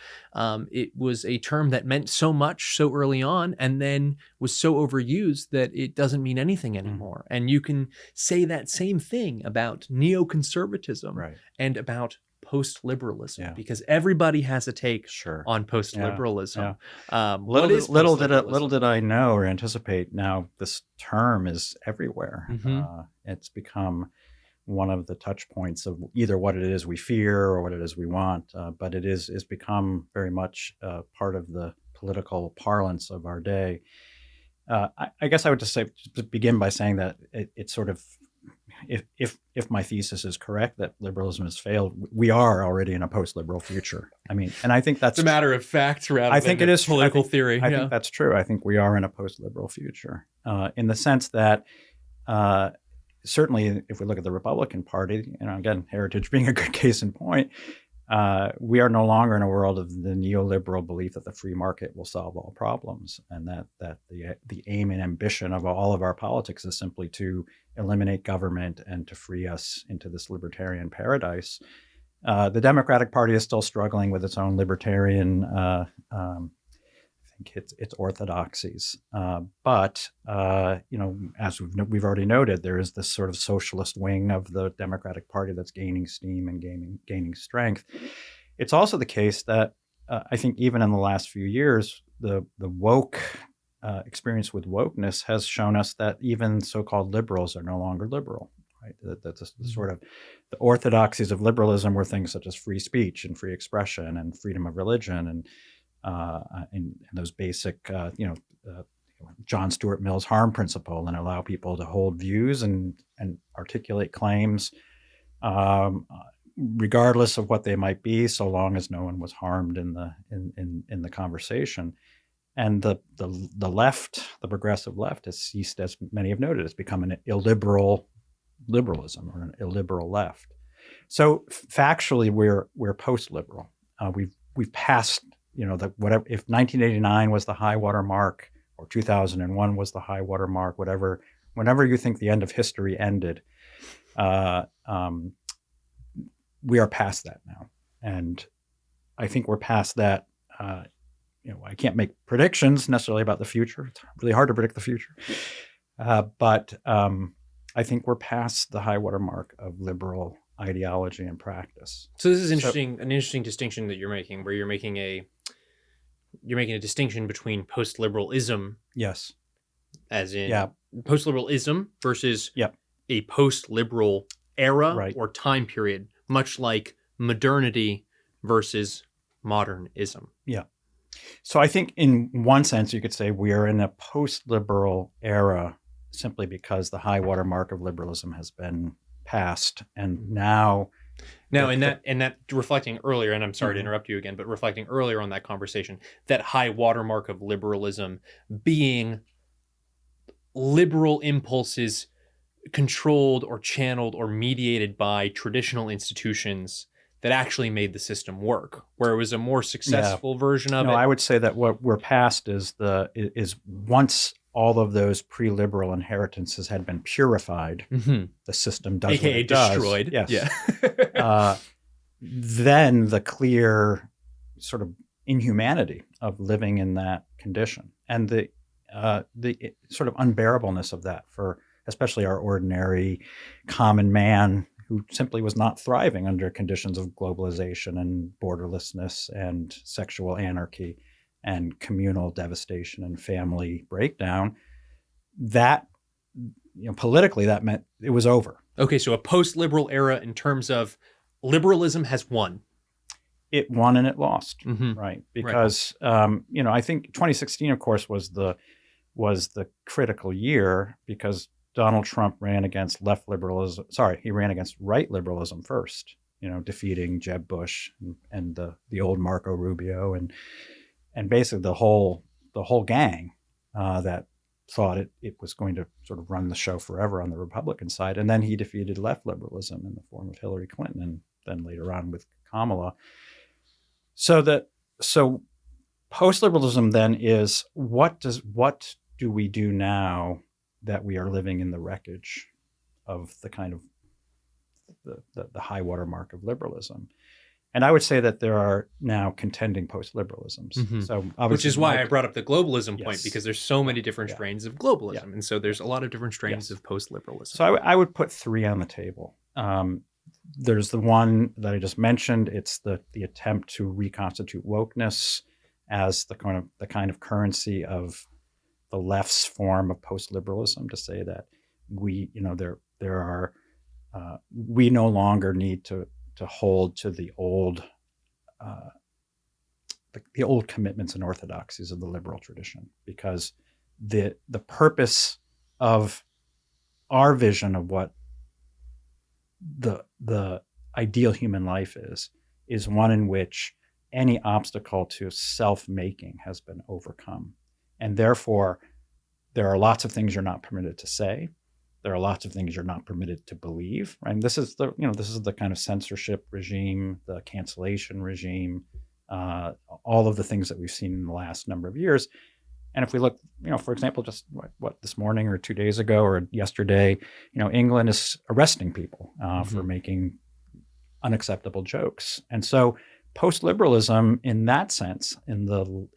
it was a term that meant so much so early on and then was so overused that it doesn't mean anything anymore. And you can say that same thing about neoconservatism and about post-liberalism because everybody has a take on post-liberalism. Little did I know or anticipate, now this term is everywhere. It's become one of the touch points of either what it is we fear or what it is we want, but it's become very much part of the political parlance of our day. I guess I would just begin by saying that it's sort of, if my thesis is correct that liberalism has failed, we are already in a post-liberal future. I mean, and I think that's a matter of fact rather than it is political theory. I think that's true. I think we are in a post-liberal future in the sense that certainly if we look at the Republican Party, again, Heritage being a good case in point, we are no longer in a world of the neoliberal belief that the free market will solve all problems, and that the aim and ambition of all of our politics is simply to eliminate government and to free us into this libertarian paradise. The Democratic Party is still struggling with its own libertarian, I think its orthodoxies. But as we've already noted, there is this sort of socialist wing of the Democratic Party that's gaining steam and gaining strength. It's also the case that I think even in the last few years, the woke experience with wokeness has shown us that even so-called liberals are no longer liberal. Right? That's the sort of the orthodoxies of liberalism were things such as free speech and free expression and freedom of religion and those basic, John Stuart Mill's harm principle, and allow people to hold views and articulate claims, regardless of what they might be, so long as no one was harmed in the conversation. And the left, the progressive left, has ceased, as many have noted, has become an illiberal liberalism or an illiberal left. So factually, we're post-liberal. We've passed, the whatever. If 1989 was the high water mark, or 2001 was the high water mark, whenever you think the end of history ended, we are past that now, and I think we're past that. I can't make predictions necessarily about the future. It's really hard to predict the future. But I think we're past the high water mark of liberal ideology and practice. So this is interesting, an interesting distinction that you're making, where you're making a distinction between post-liberalism, Yes, as in post-liberalism versus Yep. a post-liberal era Right. or time period, much like modernity versus modernism. Yeah. So I think in one sense you could say we are in a post-liberal era simply because the high water mark of liberalism has been passed, and now in that reflecting earlier, and I'm sorry to interrupt you again, but reflecting earlier on that conversation, that high watermark of liberalism being liberal impulses controlled or channeled or mediated by traditional institutions that actually made the system work, where it was a more successful version of it. I would say that what we're past is once all of those pre-liberal inheritances had been purified, the system does AKA what it destroyed. Does. Yes. Yeah. Then the clear sort of inhumanity of living in that condition, and the sort of unbearableness of that for especially our ordinary common man who simply was not thriving under conditions of globalization and borderlessness and sexual anarchy and communal devastation and family breakdown. That, politically, that meant it was over. Okay, so a post-liberal era in terms of liberalism has won. It won and it lost, Mm-hmm. right? Because I think 2016, of course, was the critical year because Donald Trump ran against left liberalism. Sorry, he ran against right liberalism first. Defeating Jeb Bush and the old Marco Rubio and basically the whole gang that thought it was going to sort of run the show forever on the Republican side. And then he defeated left liberalism in the form of Hillary Clinton and then later on with Kamala. So post-liberalism then is what do we do now that we are living in the wreckage of the kind of the high water mark of liberalism? And I would say that there are now contending post-liberalisms. Mm-hmm. So which is why I brought up the globalism point, Yes. because there's so many different strains of globalism. Yeah. And so there's a lot of different strains of post-liberalism. So I would put three on the table. There's the one that I just mentioned. It's the attempt to reconstitute wokeness as the kind of currency of the left's form of post-liberalism, to say that we no longer need to hold to the old commitments and orthodoxies of the liberal tradition, because the purpose of our vision of what the ideal human life is one in which any obstacle to self-making has been overcome. And therefore, there are lots of things you're not permitted to say. There are lots of things you're not permitted to believe. Right? And this is the kind of censorship regime, the cancellation regime, all of the things that we've seen in the last number of years. And if we look, for example, just what this morning or 2 days ago or yesterday, England is arresting people for making unacceptable jokes. And so post-liberalism, in that sense, in the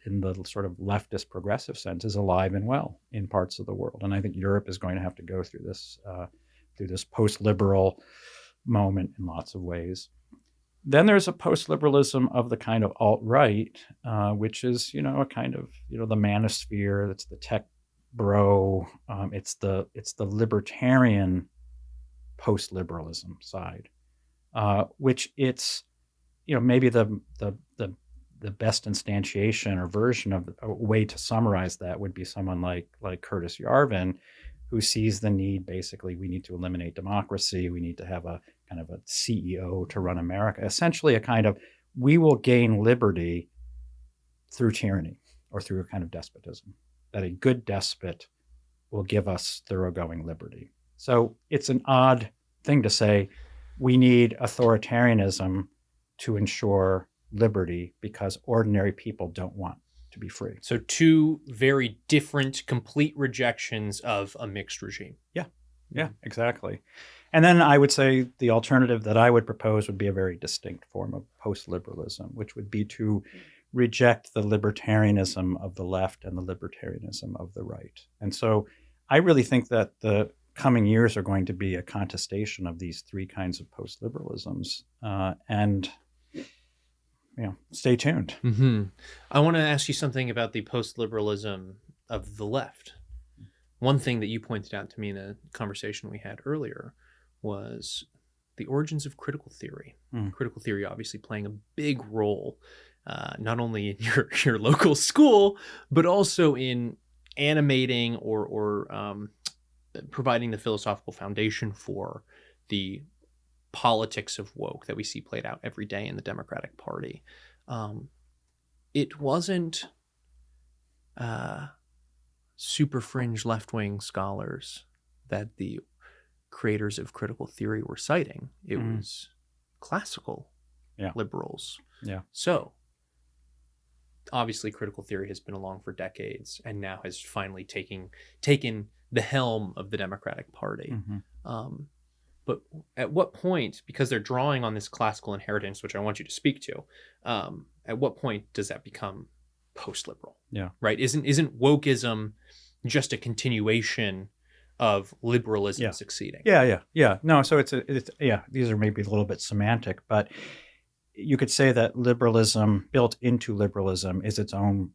sort of leftist progressive sense, is alive and well in parts of the world. And I think Europe is going to have to go through this post-liberal moment in lots of ways. Then there's a post-liberalism of the kind of alt-right, which is, a kind of, the manosphere. It's the tech bro. It's the libertarian post-liberalism side, which it's, maybe the best instantiation or version of a way to summarize that would be someone like Curtis Yarvin, who sees the need. Basically, we need to eliminate democracy. We need to have a kind of a CEO to run America. Essentially, a kind of, we will gain liberty through tyranny. or through a kind of despotism, that a good despot will give us thoroughgoing liberty. So it's an odd thing to say we need authoritarianism to ensure liberty because ordinary people don't want to be free. So two very different, complete rejections of a mixed regime. Yeah, exactly. And then I would say the alternative that I would propose would be a very distinct form of post-liberalism, which would be to reject the libertarianism of the left and the libertarianism of the right. And so I really think that the coming years are going to be a contestation of these three kinds of post-liberalisms. And stay tuned. Mm-hmm. I want to ask you something about the post-liberalism of the left. One thing that you pointed out to me in a conversation we had earlier was the origins of critical theory. Critical theory obviously playing a big role, not only in your local school, but also in animating or providing the philosophical foundation for the politics of woke that we see played out every day in the Democratic Party. It wasn't super fringe left-wing scholars that the creators of critical theory were citing. It was classical liberals. Yeah. So obviously critical theory has been along for decades and now has finally taken the helm of the Democratic Party. But at what point, because they're drawing on this classical inheritance, which I want you to speak to, at what point does that become post-liberal? Yeah. Right? Isn't wokeism just a continuation of liberalism succeeding? Yeah. No, so it's these are maybe a little bit semantic, but you could say that liberalism built into liberalism is its own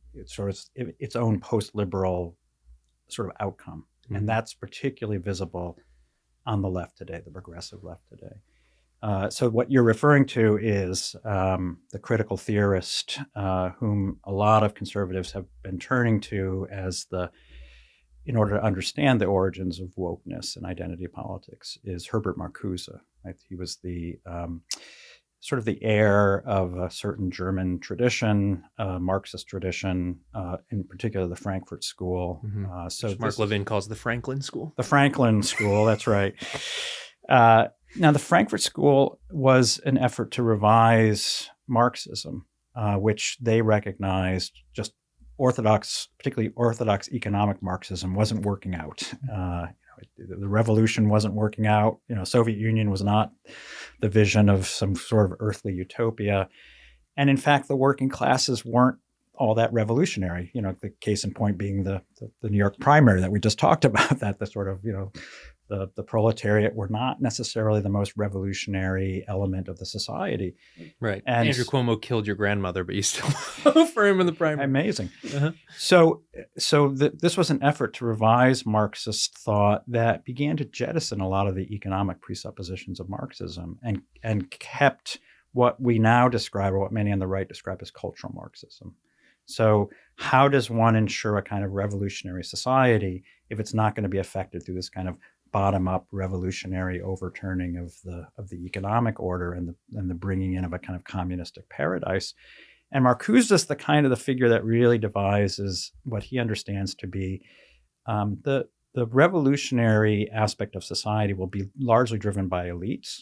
post-liberal sort of outcome. And that's particularly visible on the left today, the progressive left today. So what you're referring to is the critical theorist whom a lot of conservatives have been turning to in order to understand the origins of wokeness and identity politics is Herbert Marcuse. Right? He was the sort of the heir of a certain German tradition, Marxist tradition, in particular the Frankfurt School. So Mark Levin calls the Franklin School. The Franklin School, that's right. Now, the Frankfurt School was an effort to revise Marxism, which they recognized just particularly orthodox economic Marxism wasn't working out. The revolution wasn't working out. Soviet Union was not the vision of some sort of earthly utopia. And in fact, the working classes weren't all that revolutionary. The case in point being the New York primary that we just talked about, that the sort of, the proletariat were not necessarily the most revolutionary element of the society. Right. And Andrew Cuomo killed your grandmother, but you still vote for him in the primary. Amazing. So this was an effort to revise Marxist thought that began to jettison a lot of the economic presuppositions of Marxism and kept what we now describe, or what many on the right describe as cultural Marxism. So how does one ensure a kind of revolutionary society if it's not going to be affected through this kind of bottom-up revolutionary overturning of the economic order and the bringing in of a kind of communistic paradise? And Marcuse is the figure that really devises what he understands to be the revolutionary aspect of society will be largely driven by elites.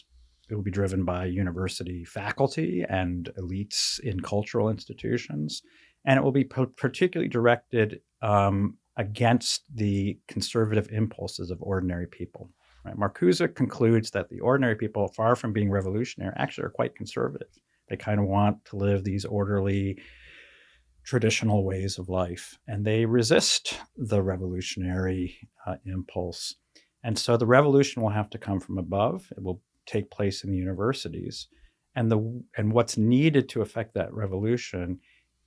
It will be driven by university faculty and elites in cultural institutions. And it will be particularly directed against the conservative impulses of ordinary people. Right? Marcuse concludes that the ordinary people, far from being revolutionary, actually are quite conservative. They kind of want to live these orderly, traditional ways of life, and they resist the revolutionary impulse. And so the revolution will have to come from above. It will take place in the universities. And what's needed to effect that revolution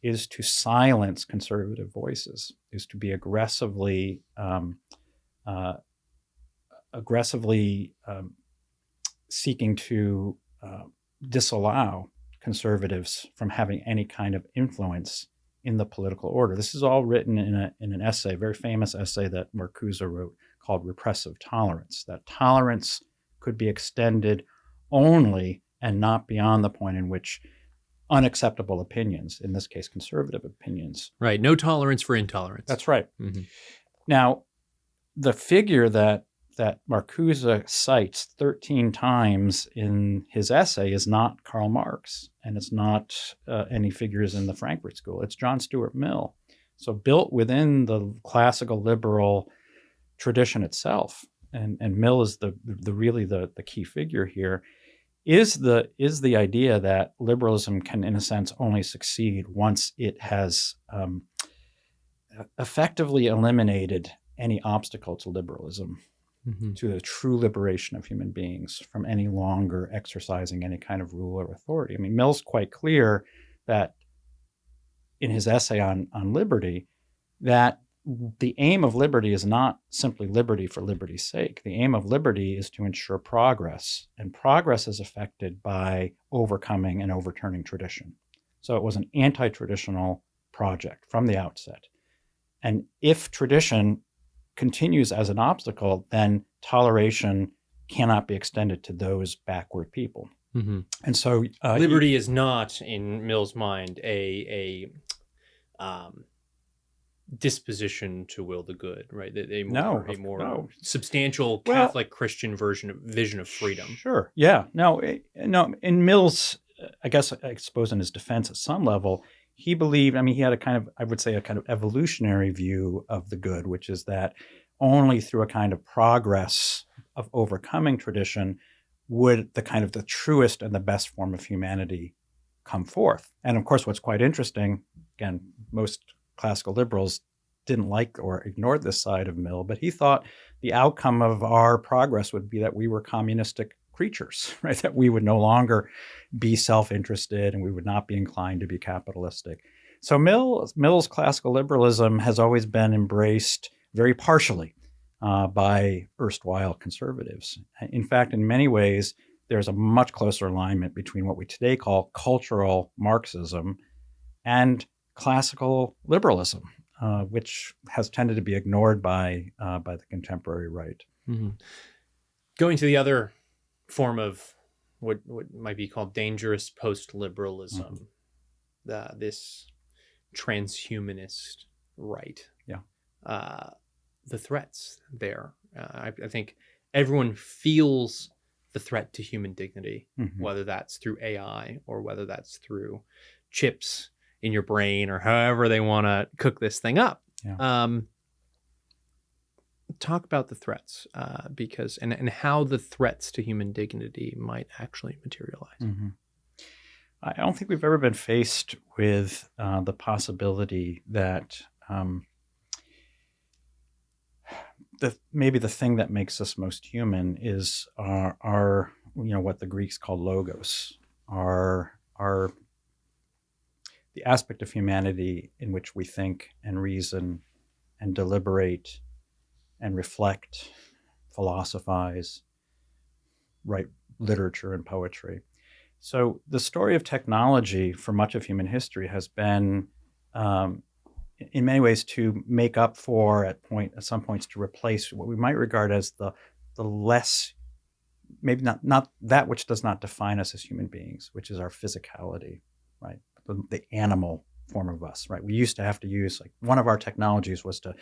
is to silence conservative voices, is to be aggressively seeking to disallow conservatives from having any kind of influence in the political order. This is all written in an essay, a very famous essay that Marcuse wrote called Repressive Tolerance, that tolerance could be extended only and not beyond the point in which unacceptable opinions, in this case, conservative opinions. Right. No tolerance for intolerance. That's right. Mm-hmm. Now, the figure that Marcuse cites 13 times in his essay is not Karl Marx, and it's not any figures in the Frankfurt School. It's John Stuart Mill. So built within the classical liberal tradition itself, and Mill is the key figure here, is the idea that liberalism can, in a sense, only succeed once it has effectively eliminated any obstacle to liberalism, to the true liberation of human beings from any longer exercising any kind of rule or authority. I mean, Mill's quite clear that in his essay on liberty, that the aim of liberty is not simply liberty for liberty's sake. The aim of liberty is to ensure progress, and progress is affected by overcoming and overturning tradition. So it was an anti-traditional project from the outset. And if tradition continues as an obstacle, then toleration cannot be extended to those backward people. Mm-hmm. And so liberty is not, in Mill's mind, a disposition to will the good, right? A more substantial Catholic Christian vision of freedom. Sure. Yeah. No. In Mill's, I suppose in his defense at some level, he believed, he had a kind of evolutionary view of the good, which is that only through a kind of progress of overcoming tradition would the truest and the best form of humanity come forth. And of course, what's quite interesting, again, most classical liberals didn't like or ignored this side of Mill, but he thought the outcome of our progress would be that we were communistic creatures, right? That we would no longer be self-interested and we would not be inclined to be capitalistic. So Mill's classical liberalism has always been embraced very partially by erstwhile conservatives. In fact, in many ways, there's a much closer alignment between what we today call cultural Marxism and classical liberalism, which has tended to be ignored by the contemporary right. Mm-hmm. Going to the other form of what might be called dangerous post-liberalism, this transhumanist right. Yeah. The threats there. I think everyone feels the threat to human dignity, whether that's through AI or whether that's through chips in your brain or however they want to cook this thing up. Yeah. Talk about the threats, because and how the threats to human dignity might actually materialize. Mm-hmm. I don't think we've ever been faced with the possibility that maybe the thing that makes us most human is our what the Greeks call logos, our the aspect of humanity in which we think and reason and deliberate and reflect, philosophize, write literature and poetry. So the story of technology for much of human history has been, in many ways, to make up for, at some points, to replace what we might regard as the less, maybe not that which does not define us as human beings, which is our physicality, right? The animal form of us, right? We used to have to use, like, one of our technologies was to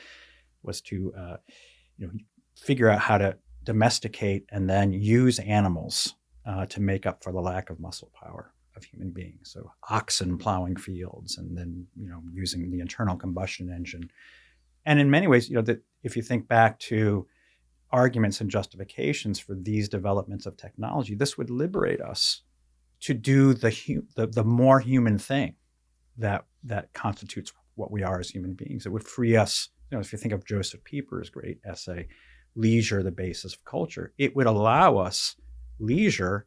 figure out how to domesticate and then use animals to make up for the lack of muscle power of human beings. So oxen plowing fields, and then using the internal combustion engine. And in many ways, that if you think back to arguments and justifications for these developments of technology, this would liberate us to do the more human thing that constitutes what we are as human beings. It would free us. If you think of Joseph Pieper's great essay, "Leisure, the Basis of Culture," it would allow us leisure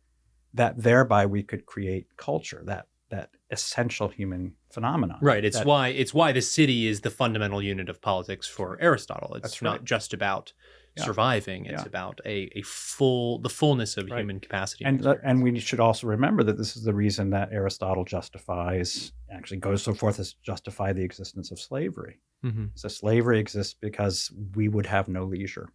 that thereby we could create culture, that essential human phenomenon. Right. It's why the city is the fundamental unit of politics for Aristotle. It's not just about surviving. It's about the fullness of human capacity. And we should also remember that this is the reason that Aristotle actually goes so forth as to justify the existence of slavery. Mm-hmm. So slavery exists because we would have no leisure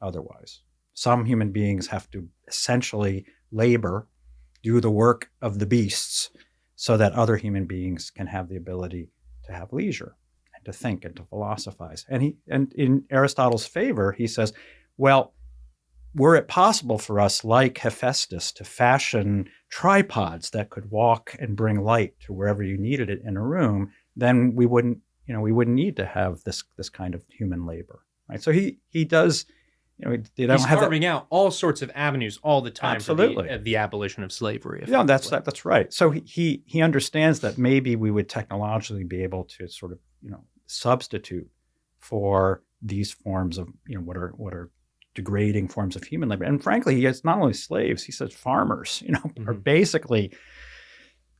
otherwise. Some human beings have to essentially labor, do the work of the beasts, so that other human beings can have the ability to have leisure and to think and to philosophize. And in Aristotle's favor, he says, well, were it possible for us, like Hephaestus, to fashion tripods that could walk and bring light to wherever you needed it in a room, then we wouldn't need to have this kind of human labor, right? So he does, they don't He's have carving out all sorts of avenues all the time Absolutely. for the abolition of slavery. Yeah, that's right. So he understands that maybe we would technologically be able to sort of substitute for these forms of what are degrading forms of human labor. And frankly, he has not only slaves, he says farmers, are basically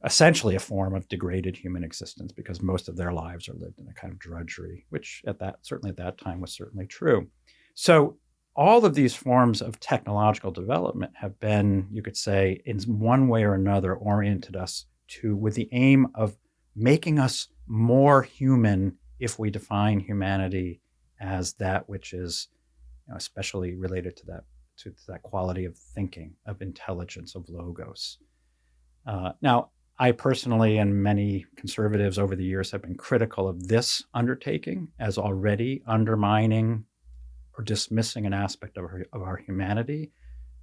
essentially a form of degraded human existence because most of their lives are lived in a kind of drudgery, which certainly at that time was certainly true. So all of these forms of technological development have been, you could say, in one way or another, oriented us with the aim of making us more human if we define humanity as that which is especially related to that quality of thinking, of intelligence, of logos. Now, I personally and many conservatives over the years have been critical of this undertaking as already undermining or dismissing an aspect of our humanity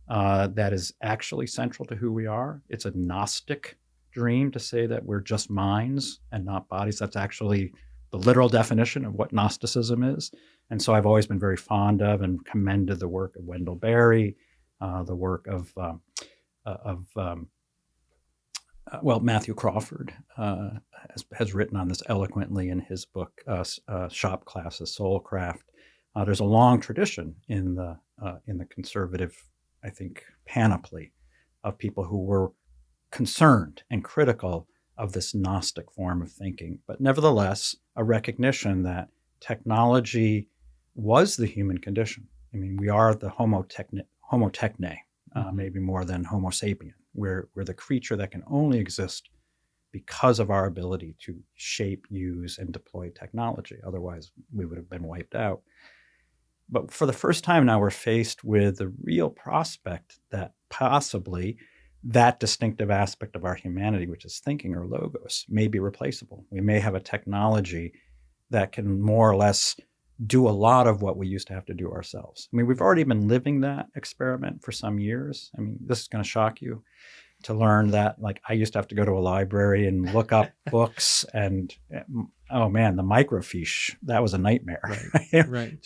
that is actually central to who we are. It's a Gnostic dream to say that we're just minds and not bodies. That's actually the literal definition of what Gnosticism is. And so I've always been very fond of and commended the work of Wendell Berry, the work of Matthew Crawford has written on this eloquently in his book, Shop Classes, Soulcraft. There's a long tradition in the conservative, I think, panoply of people who were concerned and critical of this Gnostic form of thinking, but nevertheless, a recognition that technology was the human condition. I mean, we are the homo techne, maybe more than homo sapien. We're the creature that can only exist because of our ability to shape, use, and deploy technology. Otherwise, we would have been wiped out. But for the first time now, we're faced with the real prospect that possibly that distinctive aspect of our humanity, which is thinking or logos, may be replaceable. We may have a technology that can more or less do a lot of what we used to have to do ourselves. I mean, we've already been living that experiment for some years. I mean, this is going to shock you to learn that, like, I used to have to go to a library and look up books and, oh man, the microfiche, that was a nightmare. Right.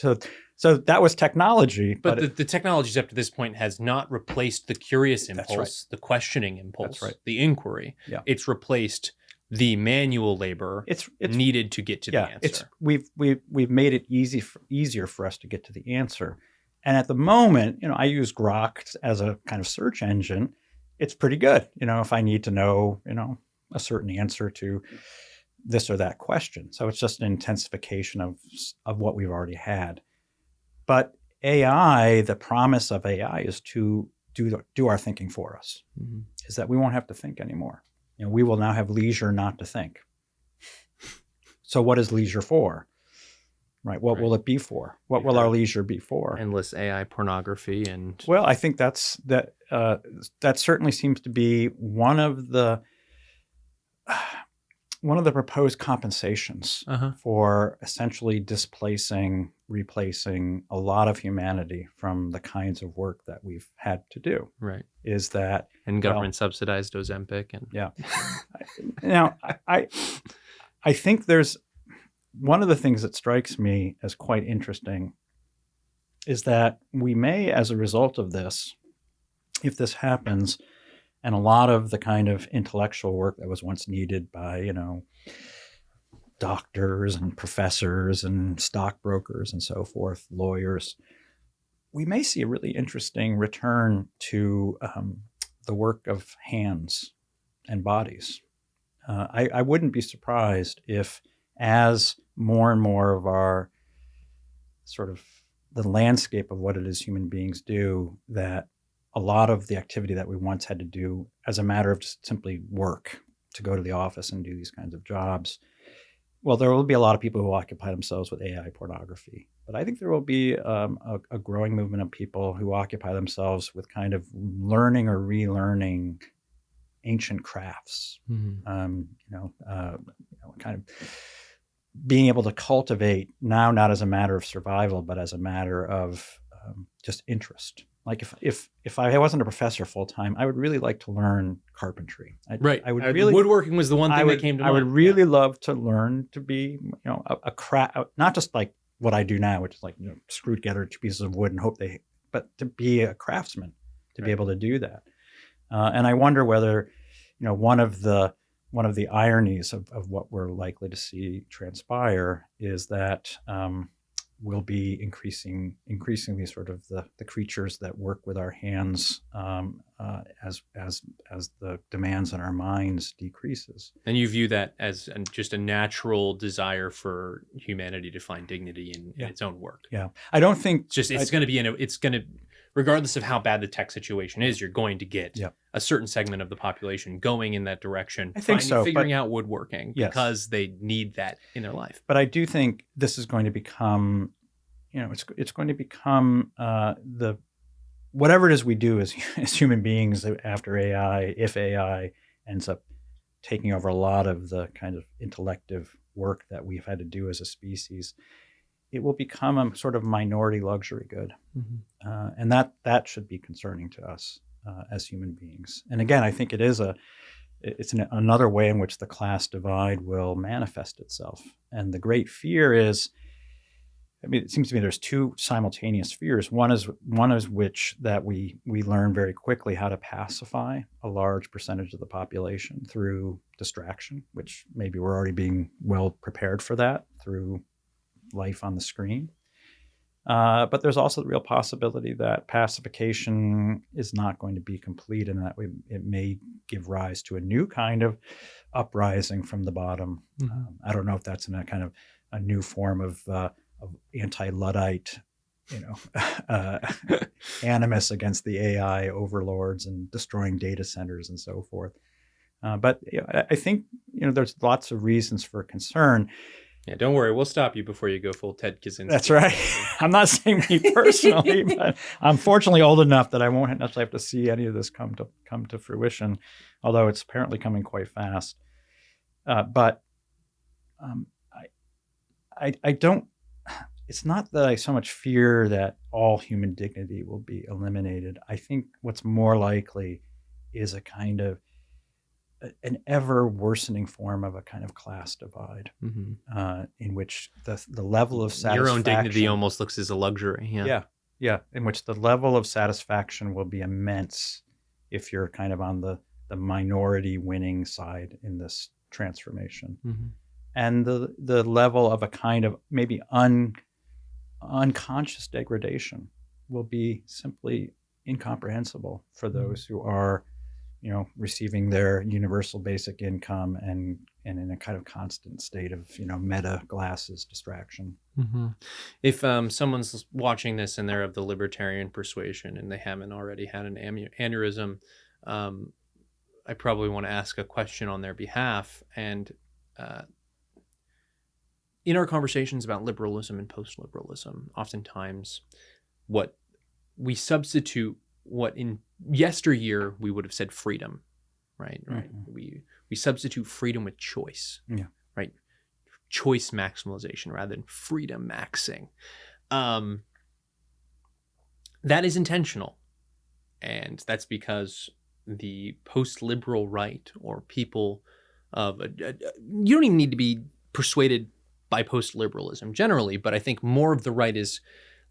So that was technology. But the technologies up to this point has not replaced the curious impulse, the questioning impulse, the inquiry. Yeah. It's replaced the manual labor it's needed to get to the answer. We've made it easier for us to get to the answer. And at the moment, I use Grok as a kind of search engine. It's pretty good. If I need to know, a certain answer to this or that question. So it's just an intensification of what we've already had. But AI, the promise of AI is to do our thinking for us, is that we won't have to think anymore. We will now have leisure not to think. So what is leisure for? Right. What will it be for? What will our leisure be for? Endless AI pornography and. Well, I think that certainly seems to be one of the proposed compensations for essentially replacing a lot of humanity from the kinds of work that we've had to do. Right. Is that and government subsidized Ozempic and yeah. Now I think there's one of the things that strikes me as quite interesting is that we may, as a result of this, if this happens, and a lot of the kind of intellectual work that was once needed by, doctors and professors and stockbrokers and so forth, lawyers, we may see a really interesting return to the work of hands and bodies. I wouldn't be surprised if, as more and more of our sort of the landscape of what it is human beings do, that a lot of the activity that we once had to do as a matter of just simply work, to go to the office and do these kinds of jobs, well, there will be a lot of people who occupy themselves with AI pornography. But I think there will be a growing movement of people who occupy themselves with kind of learning or relearning ancient crafts, Mm-hmm. kind of being able to cultivate now not as a matter of survival, but as a matter of just interest. Like if I wasn't a professor full time, I would really like to learn carpentry. I would really woodworking was the one thing that came to mind. I would really love to learn to be a craft, not just like what I do now, which is like screw together two pieces of wood and hope but to be a craftsman, to be able to do that. And I wonder whether one of the ironies of what we're likely to see transpire is that will be increasingly sort of the creatures that work with our hands as the demands on our minds decreases. And you view that as just a natural desire for humanity to find dignity in its own work. Yeah, I don't think it's going to regardless of how bad the tech situation is, you're going to get a certain segment of the population going in that direction. I think so. Figuring out woodworking because they need that in their life. But I do think this is going to become, it's going to become the whatever it is we do as human beings after AI, if AI ends up taking over a lot of the kind of intellective work that we've had to do as a species, it will become a sort of minority luxury good. Mm-hmm. And that should be concerning to us as human beings. And again, I think it's another way in which the class divide will manifest itself. And the great fear is, it seems to me there's two simultaneous fears. One is which that we learn very quickly how to pacify a large percentage of the population through distraction, which maybe we're already being well prepared for that through life on the screen. But there's also the real possibility that pacification is not going to be complete, and that it may give rise to a new kind of uprising from the bottom. Mm-hmm. I don't know if that's in a kind of a new form of anti-Luddite, animus against the AI overlords and destroying data centers and so forth. But I think there's lots of reasons for concern. Yeah, don't worry. We'll stop you before you go full Ted Kaczynski. That's right. I'm not saying me personally, but I'm fortunately old enough that I won't necessarily have to see any of this come to fruition, although it's apparently coming quite fast. But I don't. It's not that I so much fear that all human dignity will be eliminated. I think what's more likely is a kind of an ever worsening form of a kind of class divide, mm-hmm. In which the level of satisfaction, your own dignity almost looks as a luxury. Yeah. In which the level of satisfaction will be immense if you're kind of on the minority winning side in this transformation, mm-hmm. and the level of a kind of maybe unconscious degradation will be simply incomprehensible for those who are receiving their universal basic income and in a kind of constant state of, meta glasses distraction. Mm-hmm. If someone's watching this and they're of the libertarian persuasion and they haven't already had an aneurysm, I probably want to ask a question on their behalf. And in our conversations about liberalism and post-liberalism, oftentimes what we substitute what in yesteryear we would have said freedom, right? Mm-hmm. We substitute freedom with choice, right? Choice maximalization rather than freedom maxing. That is intentional, and that's because the post-liberal right, or people of you don't even need to be persuaded by post-liberalism generally, but I think more of the right is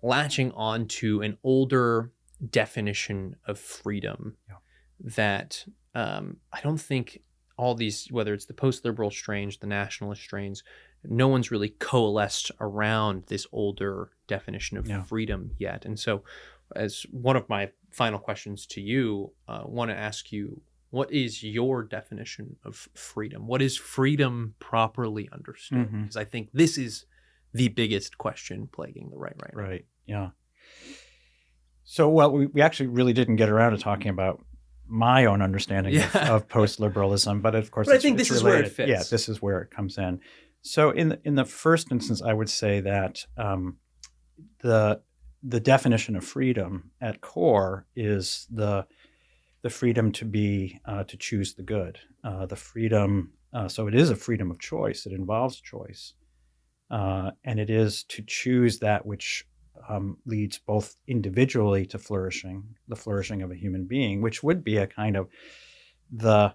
latching on to an older definition of freedom that I don't think all these, whether it's the post-liberal strains, the nationalist strains, no one's really coalesced around this older definition of freedom yet. And so as one of my final questions to you, I want to ask you, what is your definition of freedom? What is freedom properly understood? Because I think this is the biggest question plaguing the right now. Right, yeah. So, well, we actually really didn't get around to talking about my own understanding of post-liberalism, but of course, I think this is where it fits. Yeah, this is where it comes in. So, in the first instance, I would say that the definition of freedom at core is the the freedom to be to choose the good, the freedom. So it is a freedom of choice. It involves choice, and it is to choose that which leads both individually to flourishing, the flourishing of a human being, which would be a kind of the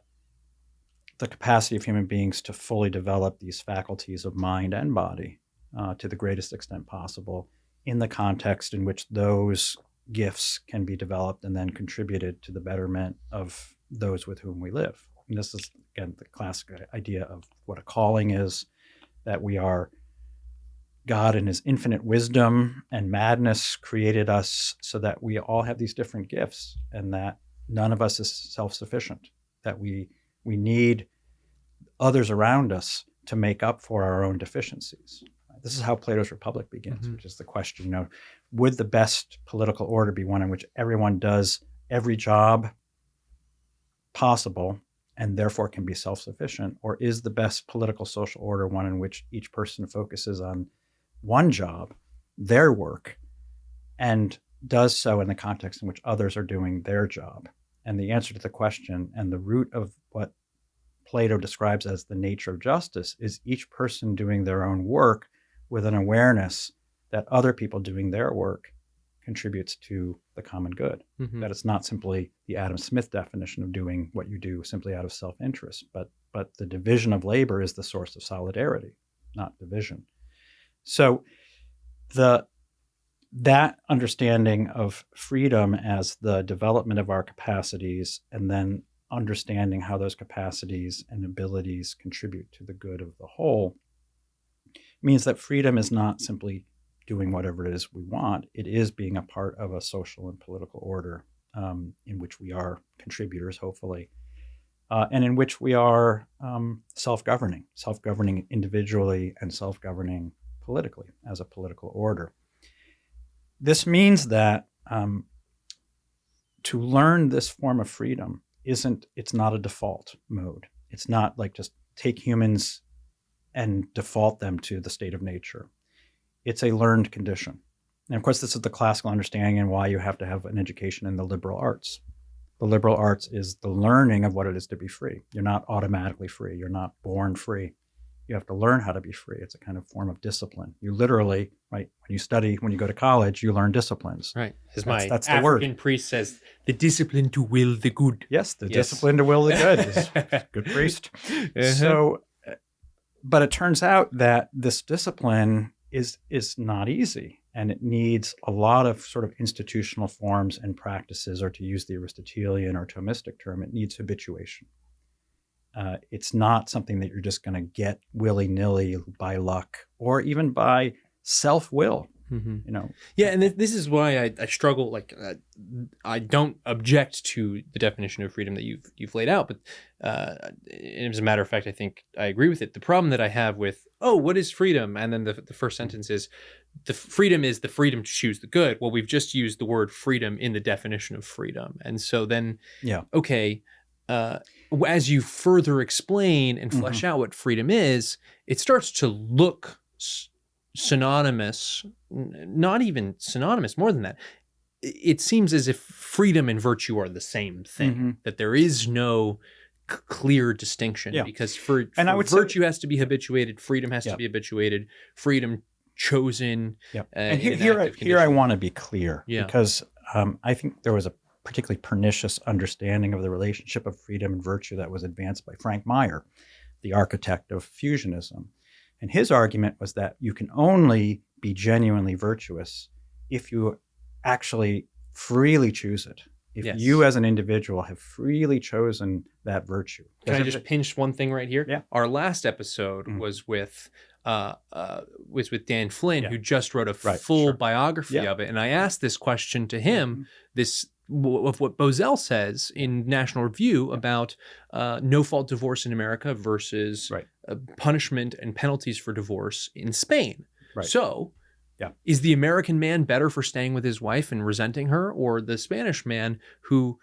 capacity of human beings to fully develop these faculties of mind and body to the greatest extent possible in the context in which those gifts can be developed and then contributed to the betterment of those with whom we live. And this is, again, the classic idea of what a calling is, that we are God in his infinite wisdom and madness created us so that we all have these different gifts and that none of us is self-sufficient, that we need others around us to make up for our own deficiencies. This is how Plato's Republic begins, which is the question, would the best political order be one in which everyone does every job possible and therefore can be self-sufficient? Or is the best political social order one in which each person focuses on one job, their work, and does so in the context in which others are doing their job? And the answer to the question and the root of what Plato describes as the nature of justice is each person doing their own work with an awareness that other people doing their work contributes to the common good. That it's not simply the Adam Smith definition of doing what you do simply out of self-interest, but the division of labor is the source of solidarity, not division. So that understanding of freedom as the development of our capacities and then understanding how those capacities and abilities contribute to the good of the whole means that freedom is not simply doing whatever it is we want. It is being a part of a social and political order in which we are contributors, hopefully, and in which we are self-governing individually and self-governing politically as a political order. This means that to learn this form of freedom it's not a default mode. It's not like just take humans and default them to the state of nature. It's a learned condition. And of course, this is the classical understanding and why you have to have an education in the liberal arts. The liberal arts is the learning of what it is to be free. You're not automatically free. You're not born free. You have to learn how to be free. It's a kind of form of discipline. You literally, right, when you go to college, you learn disciplines. Right. As that's the African word. priest says, the discipline to will the good. Yes, discipline to will the good is good priest. So, but it turns out that this discipline is not easy, and it needs a lot of sort of institutional forms and practices, or to use the Aristotelian or Thomistic term, it needs habituation. It's not something that you're just going to get willy-nilly by luck or even by self-will. Yeah, and this is why I struggle. Like, I don't object to the definition of freedom that you've laid out, but as a matter of fact, I think I agree with it. The problem that I have with what is freedom, and then the first sentence is the freedom is the freedom to choose the good. Well, we've just used the word freedom in the definition of freedom, and so then okay. As you further explain and flesh out what freedom is, it starts to look synonymous, not even synonymous, more than that. It seems as if freedom and virtue are the same thing, that there is no clear distinction, because virtue has to be habituated, freedom has to be habituated, freedom chosen. And here I want to be clear, because I think there was a particularly pernicious understanding of the relationship of freedom and virtue that was advanced by Frank Meyer, the architect of fusionism. And his argument was that you can only be genuinely virtuous if you actually freely choose it. If you as an individual have freely chosen that virtue. Can I just pinch one thing right here? Yeah. Our last episode was with Dan Flynn, who just wrote a full biography of it. And I asked this question to him, of what Bozell says in National Review about no-fault divorce in America versus punishment and penalties for divorce in Spain. So is the American man better for staying with his wife and resenting her, or the Spanish man who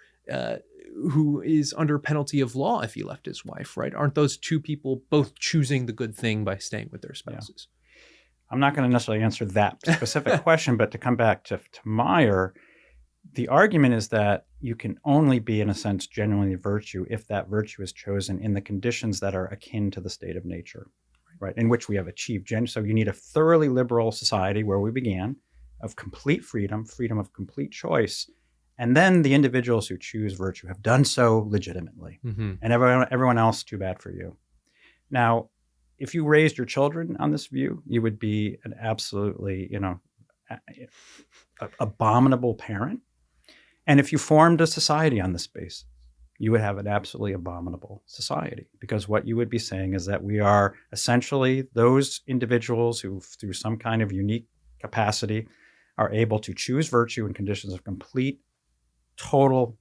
is under penalty of law if he left his wife, right? Aren't those two people both choosing the good thing by staying with their spouses? I'm not going to necessarily answer that specific question, but to come back to Meyer, the argument is that you can only be, in a sense, genuinely virtue if that virtue is chosen in the conditions that are akin to the state of nature, right? In which we have achieved So you need a thoroughly liberal society where we began, of complete freedom, freedom of complete choice. And then the individuals who choose virtue have done so legitimately. And everyone else, too bad for you. Now, if you raised your children on this view, you would be an absolutely, abominable parent. And if you formed a society on this basis, you would have an absolutely abominable society, because what you would be saying is that we are essentially those individuals who, through some kind of unique capacity, are able to choose virtue in conditions of complete, total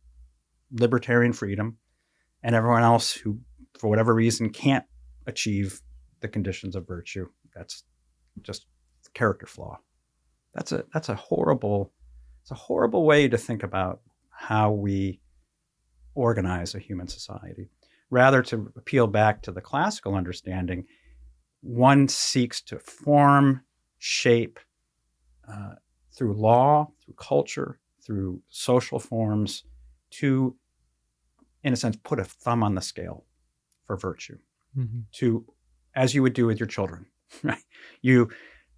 libertarian freedom, and everyone else who, for whatever reason, can't achieve the conditions of virtue. That's just character flaw. That's a horrible way to think about how we organize a human society. Rather, to appeal back to the classical understanding, one seeks to form, shape, through law, through culture, through social forms, to, in a sense, put a thumb on the scale for virtue, to, as you would do with your children, right?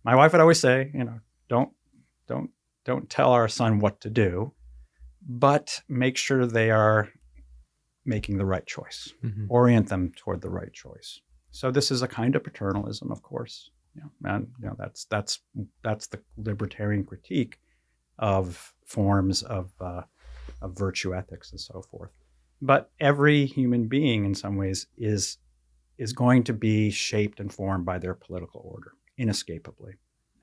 My wife would always say, don't tell our son what to do, but make sure they are making the right choice, orient them toward the right choice. So this is a kind of paternalism, of course, and that's the libertarian critique of forms of virtue ethics and so forth. But every human being, in some ways, is going to be shaped and formed by their political order, inescapably.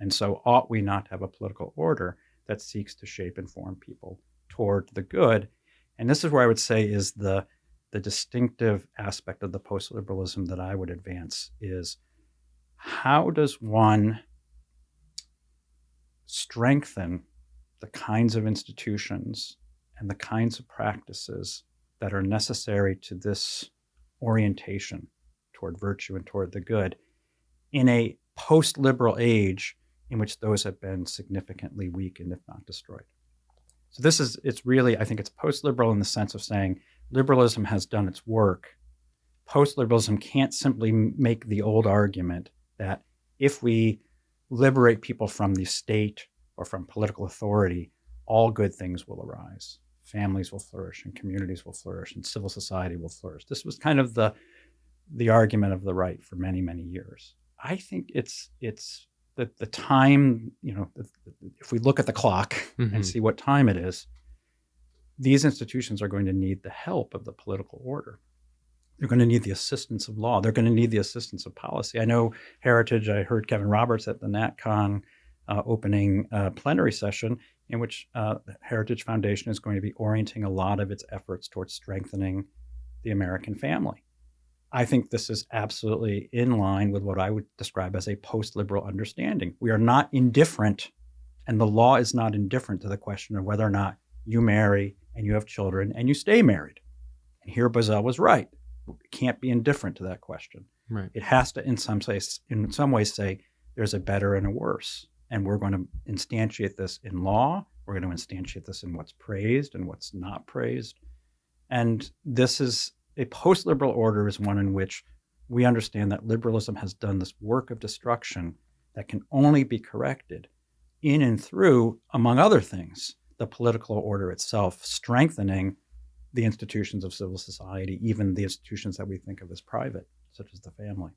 And so ought we not have a political order that seeks to shape and form people toward the good? And this is where I would say is the distinctive aspect of the post-liberalism that I would advance is, how does one strengthen the kinds of institutions and the kinds of practices that are necessary to this orientation toward virtue and toward the good in a post-liberal age in which those have been significantly weakened, if not destroyed? So it's really, I think it's post-liberal in the sense of saying liberalism has done its work. Post-liberalism can't simply make the old argument that if we liberate people from the state or from political authority, all good things will arise. Families will flourish and communities will flourish and civil society will flourish. This was kind of the argument of the right for many, many years. I think it's the time, if we look at the clock and see what time it is, these institutions are going to need the help of the political order. They're going to need the assistance of law. They're going to need the assistance of policy. I know Heritage, I heard Kevin Roberts at the NatCon opening plenary session, in which the Heritage Foundation is going to be orienting a lot of its efforts towards strengthening the American family. I think this is absolutely in line with what I would describe as a post-liberal understanding. We are not indifferent, and the law is not indifferent to the question of whether or not you marry and you have children and you stay married. And here Bozell was right. It can't be indifferent to that question. Right. It has to, in some ways, say there's a better and a worse. And we're going to instantiate this in law. We're going to instantiate this in what's praised and what's not praised. And this is a post-liberal order is one in which we understand that liberalism has done this work of destruction that can only be corrected in and through, among other things, the political order itself, strengthening the institutions of civil society, even the institutions that we think of as private, such as the family.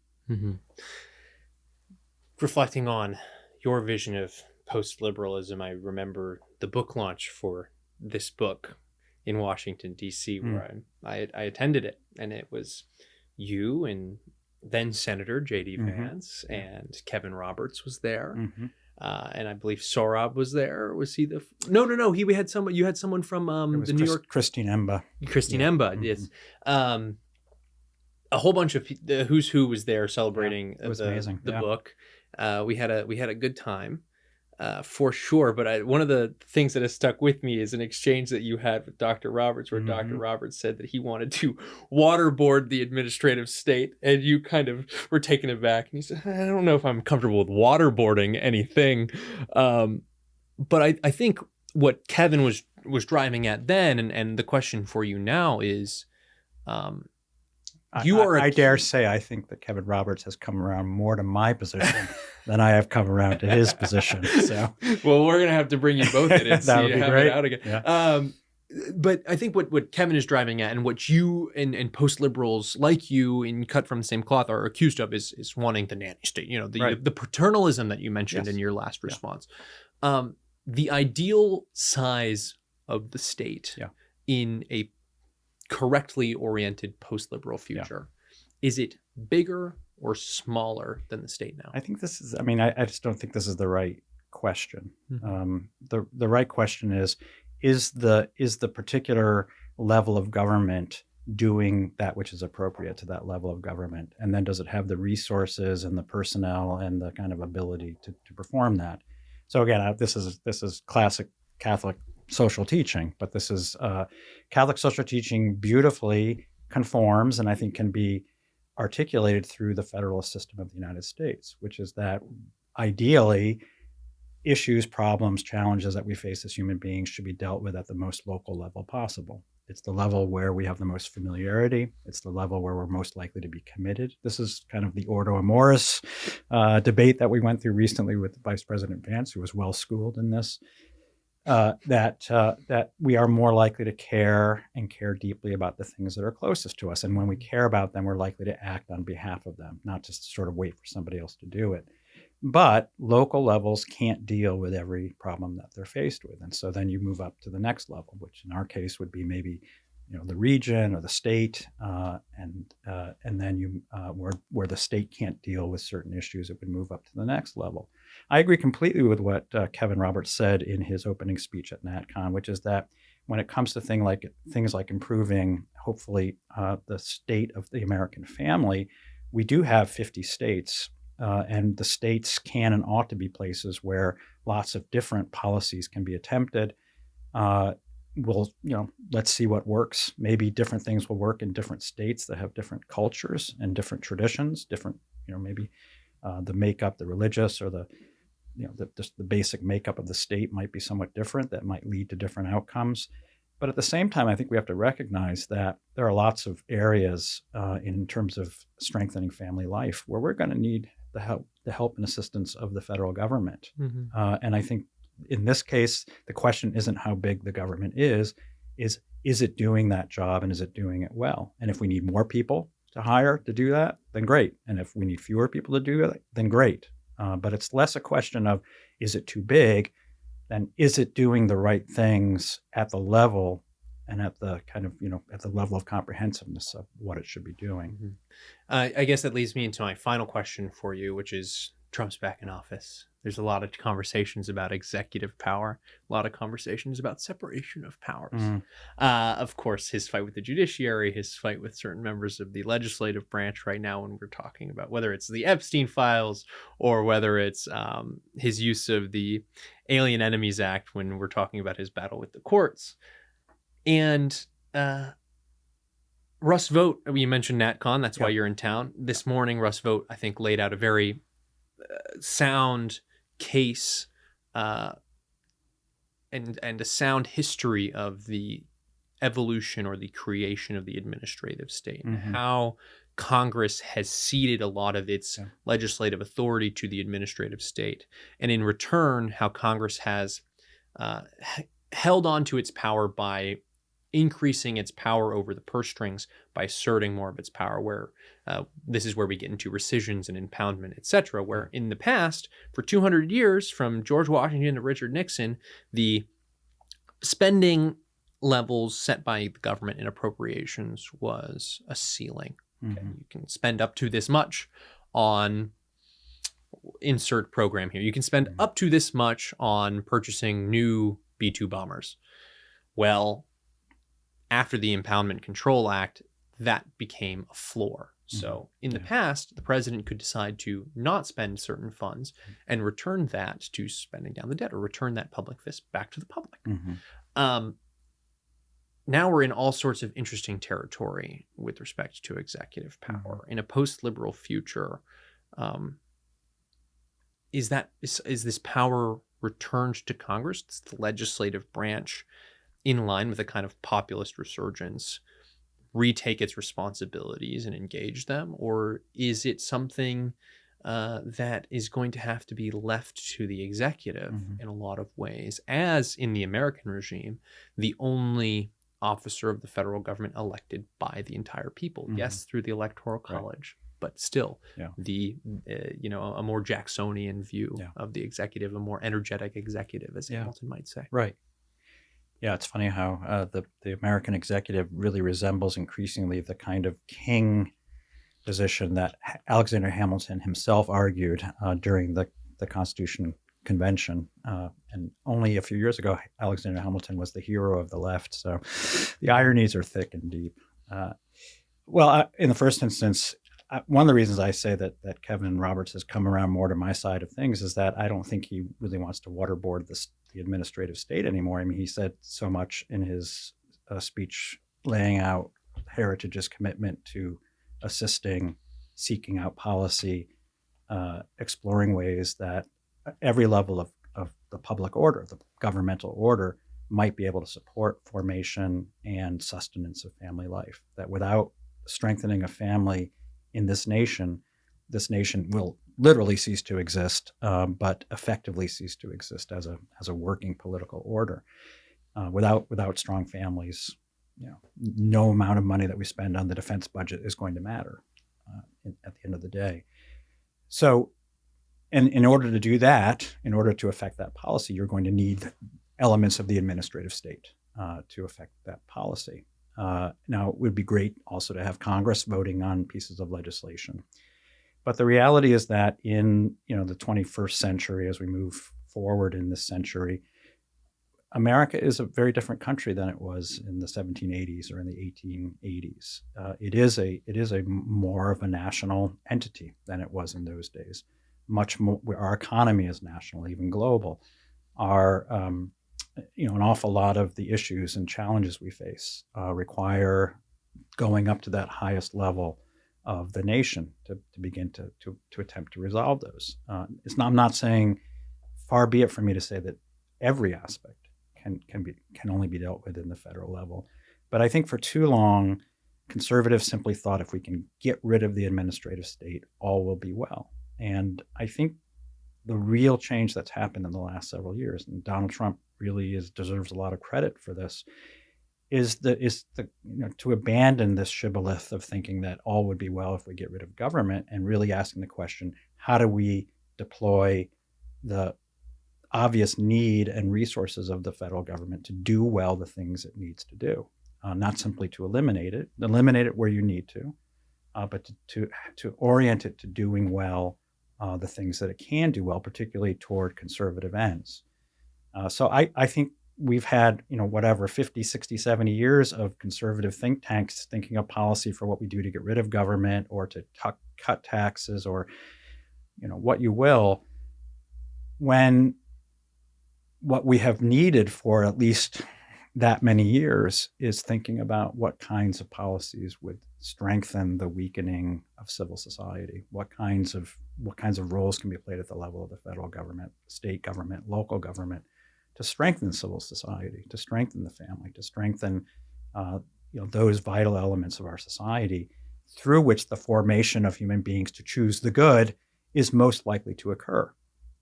Reflecting on your vision of post-liberalism, I remember the book launch for this book in Washington, D.C., where I attended it. And it was you and then Senator JD Vance and Kevin Roberts was there. And I believe Sohrab was there. Was he the... No. We had someone... You had someone from the New York... Christine Emba. Yes. A whole bunch of the who's who was there celebrating amazing. The book. We had a good time. For sure. But one of the things that has stuck with me is an exchange that you had with Dr. Roberts, where Dr. Roberts said that he wanted to waterboard the administrative state, and you kind of were taken aback. And he said, I don't know if I'm comfortable with waterboarding anything. But I think what Kevin was was driving at then, and the question for you now is, I dare say I think that Kevin Roberts has come around more to my position than I have come around to his position. So, well, we're gonna have to bring you both in and that would be great. It out again. Yeah. But I think what Kevin is driving at, and what you and post-liberals like you in cut from the same cloth are accused of, is wanting the nanny state. You know, the paternalism that you mentioned in your last response. The ideal size of the state in a correctly oriented post-liberal future, is it bigger or smaller than the state now? I think this is, I mean, I just don't think this is the right question. The right question is the particular level of government doing that which is appropriate to that level of government? And then does it have the resources and the personnel and the kind of ability to perform that? So again, this is classic Catholic social teaching, but this is Catholic social teaching beautifully conforms, and I think can be articulated through the federalist system of the United States, which is that ideally issues, problems, challenges that we face as human beings should be dealt with at the most local level possible. It's the level where we have the most familiarity. It's the level where we're most likely to be committed. This is kind of the Ordo Amoris debate that we went through recently with Vice President Vance, who was well schooled in this. That we are more likely to care deeply about the things that are closest to us. And when we care about them, we're likely to act on behalf of them, not just sort of wait for somebody else to do it. But local levels can't deal with every problem that they're faced with. And so then you move up to the next level, which in our case would be maybe the region or the state, and then you where the state can't deal with certain issues, it would move up to the next level. I agree completely with what Kevin Roberts said in his opening speech at NatCon, which is that when it comes to things like improving, hopefully, the state of the American family, we do have 50 states, and the states can and ought to be places where lots of different policies can be attempted. Let's see what works. Maybe different things will work in different states that have different cultures and different traditions, different, maybe the makeup, the religious or the basic makeup of the state might be somewhat different. That might lead to different outcomes. But at the same time, I think we have to recognize that there are lots of areas in terms of strengthening family life where we're going to need the help and assistance of the federal government. And I think in this case, the question isn't how big the government is it doing that job, and is it doing it well? And if we need more people to hire to do that, then great. And if we need fewer people to do it, then great. But it's less a question of, is it too big, than is it doing the right things at the level and at the kind of, at the level of comprehensiveness of what it should be doing. I guess that leads me into my final question for you, which is Trump's back in office. There's a lot of conversations about executive power, a lot of conversations about separation of powers. Of course, his fight with the judiciary, his fight with certain members of the legislative branch right now, when we're talking about whether it's the Epstein files or whether it's his use of the Alien Enemies Act when we're talking about his battle with the courts. And Russ Vought, we mentioned NatCon, that's why you're in town. This morning, Russ Vought, I think, laid out a very sound case and a sound history of the evolution or the creation of the administrative state, and how Congress has ceded a lot of its legislative authority to the administrative state. And in return, how Congress has held on to its power by increasing its power over the purse strings by asserting more of its power, where this is where we get into rescissions and impoundment, etc., where in the past, for 200 years, from George Washington to Richard Nixon, the spending levels set by the government in appropriations was a ceiling. Okay? You can spend up to this much on insert program here. You can spend up to this much on purchasing new B-2 bombers. Well, after the Impoundment Control Act, that became a floor. So in the past, the president could decide to not spend certain funds and return that to spending down the debt, or return that public fist back to the public. Now we're in all sorts of interesting territory with respect to executive power. In a post-liberal future, is this power returned to Congress? Does the legislative branch in line with a kind of populist resurgence, retake its responsibilities and engage them? Or is it something that is going to have to be left to the executive in a lot of ways, as in the American regime, the only officer of the federal government elected by the entire people? Yes, through the Electoral College, but still a more Jacksonian view of the executive, a more energetic executive, as Hamilton might say. Right. Yeah, it's funny how the American executive really resembles increasingly the kind of king position that Alexander Hamilton himself argued during the Constitution Convention. And only a few years ago, Alexander Hamilton was the hero of the left. So the ironies are thick and deep. In the first instance, one of the reasons I say that Kevin Roberts has come around more to my side of things is that I don't think he really wants to waterboard the administrative state anymore. I mean, he said so much in his speech laying out Heritage's commitment to assisting, seeking out policy, exploring ways that every level of the public order, the governmental order, might be able to support formation and sustenance of family life. That without strengthening a family in this nation will literally cease to exist, but effectively cease to exist as a working political order. Without strong families, no amount of money that we spend on the defense budget is going to matter at the end of the day. So, and in order to do that, in order to affect that policy, you're going to need elements of the administrative state to affect that policy. Now, it would be great also to have Congress voting on pieces of legislation. But the reality is that in the 21st century, as we move forward in this century, America is a very different country than it was in the 1780s or in the 1880s. It is a more of a national entity than it was in those days. Much more, our economy is national, even global. An awful lot of the issues and challenges we face require going up to that highest level of the nation to begin to attempt to resolve those. I'm not saying, far be it from me to say that every aspect can only be dealt with in the federal level. But I think for too long, conservatives simply thought if we can get rid of the administrative state, all will be well. And I think the real change that's happened in the last several years, and Donald Trump really deserves a lot of credit for this, is to abandon this shibboleth of thinking that all would be well if we get rid of government, and really asking the question, how do we deploy the obvious need and resources of the federal government to do well the things it needs to do, not simply to eliminate it where you need to, but to orient it to doing well the things that it can do well, particularly toward conservative ends. So I think we've had 50, 60, 70 years of conservative think tanks thinking of policy for what we do to get rid of government or to cut taxes or what you will, when what we have needed for at least that many years is thinking about what kinds of policies would strengthen the weakening of civil society. What kinds of roles can be played at the level of the federal government, state government, local government, to strengthen civil society, to strengthen the family, to strengthen those vital elements of our society through which the formation of human beings to choose the good is most likely to occur,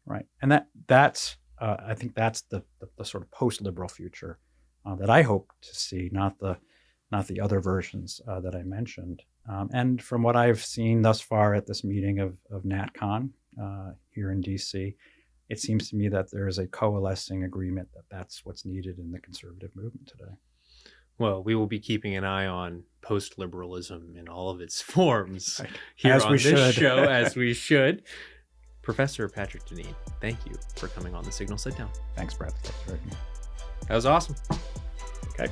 right? And that's I think that's the sort of post-liberal future that I hope to see, not the other versions that I mentioned. And from what I've seen thus far at this meeting of NatCon here in DC, it seems to me that there is a coalescing agreement that that's what's needed in the conservative movement today. Well, we will be keeping an eye on post-liberalism in all of its forms here on this show, as we should. Professor Patrick Deneen, thank you for coming on the Signal Sitdown. Thanks, Brad. Thanks for having me. That was awesome. Okay.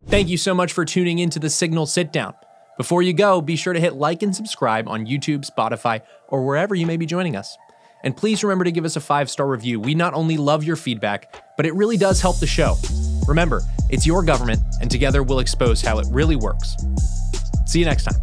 Thank you so much for tuning into the Signal Sitdown. Before you go, be sure to hit like and subscribe on YouTube, Spotify, or wherever you may be joining us. And please remember to give us a 5-star review. We not only love your feedback, but it really does help the show. Remember, it's your government, and together we'll expose how it really works. See you next time.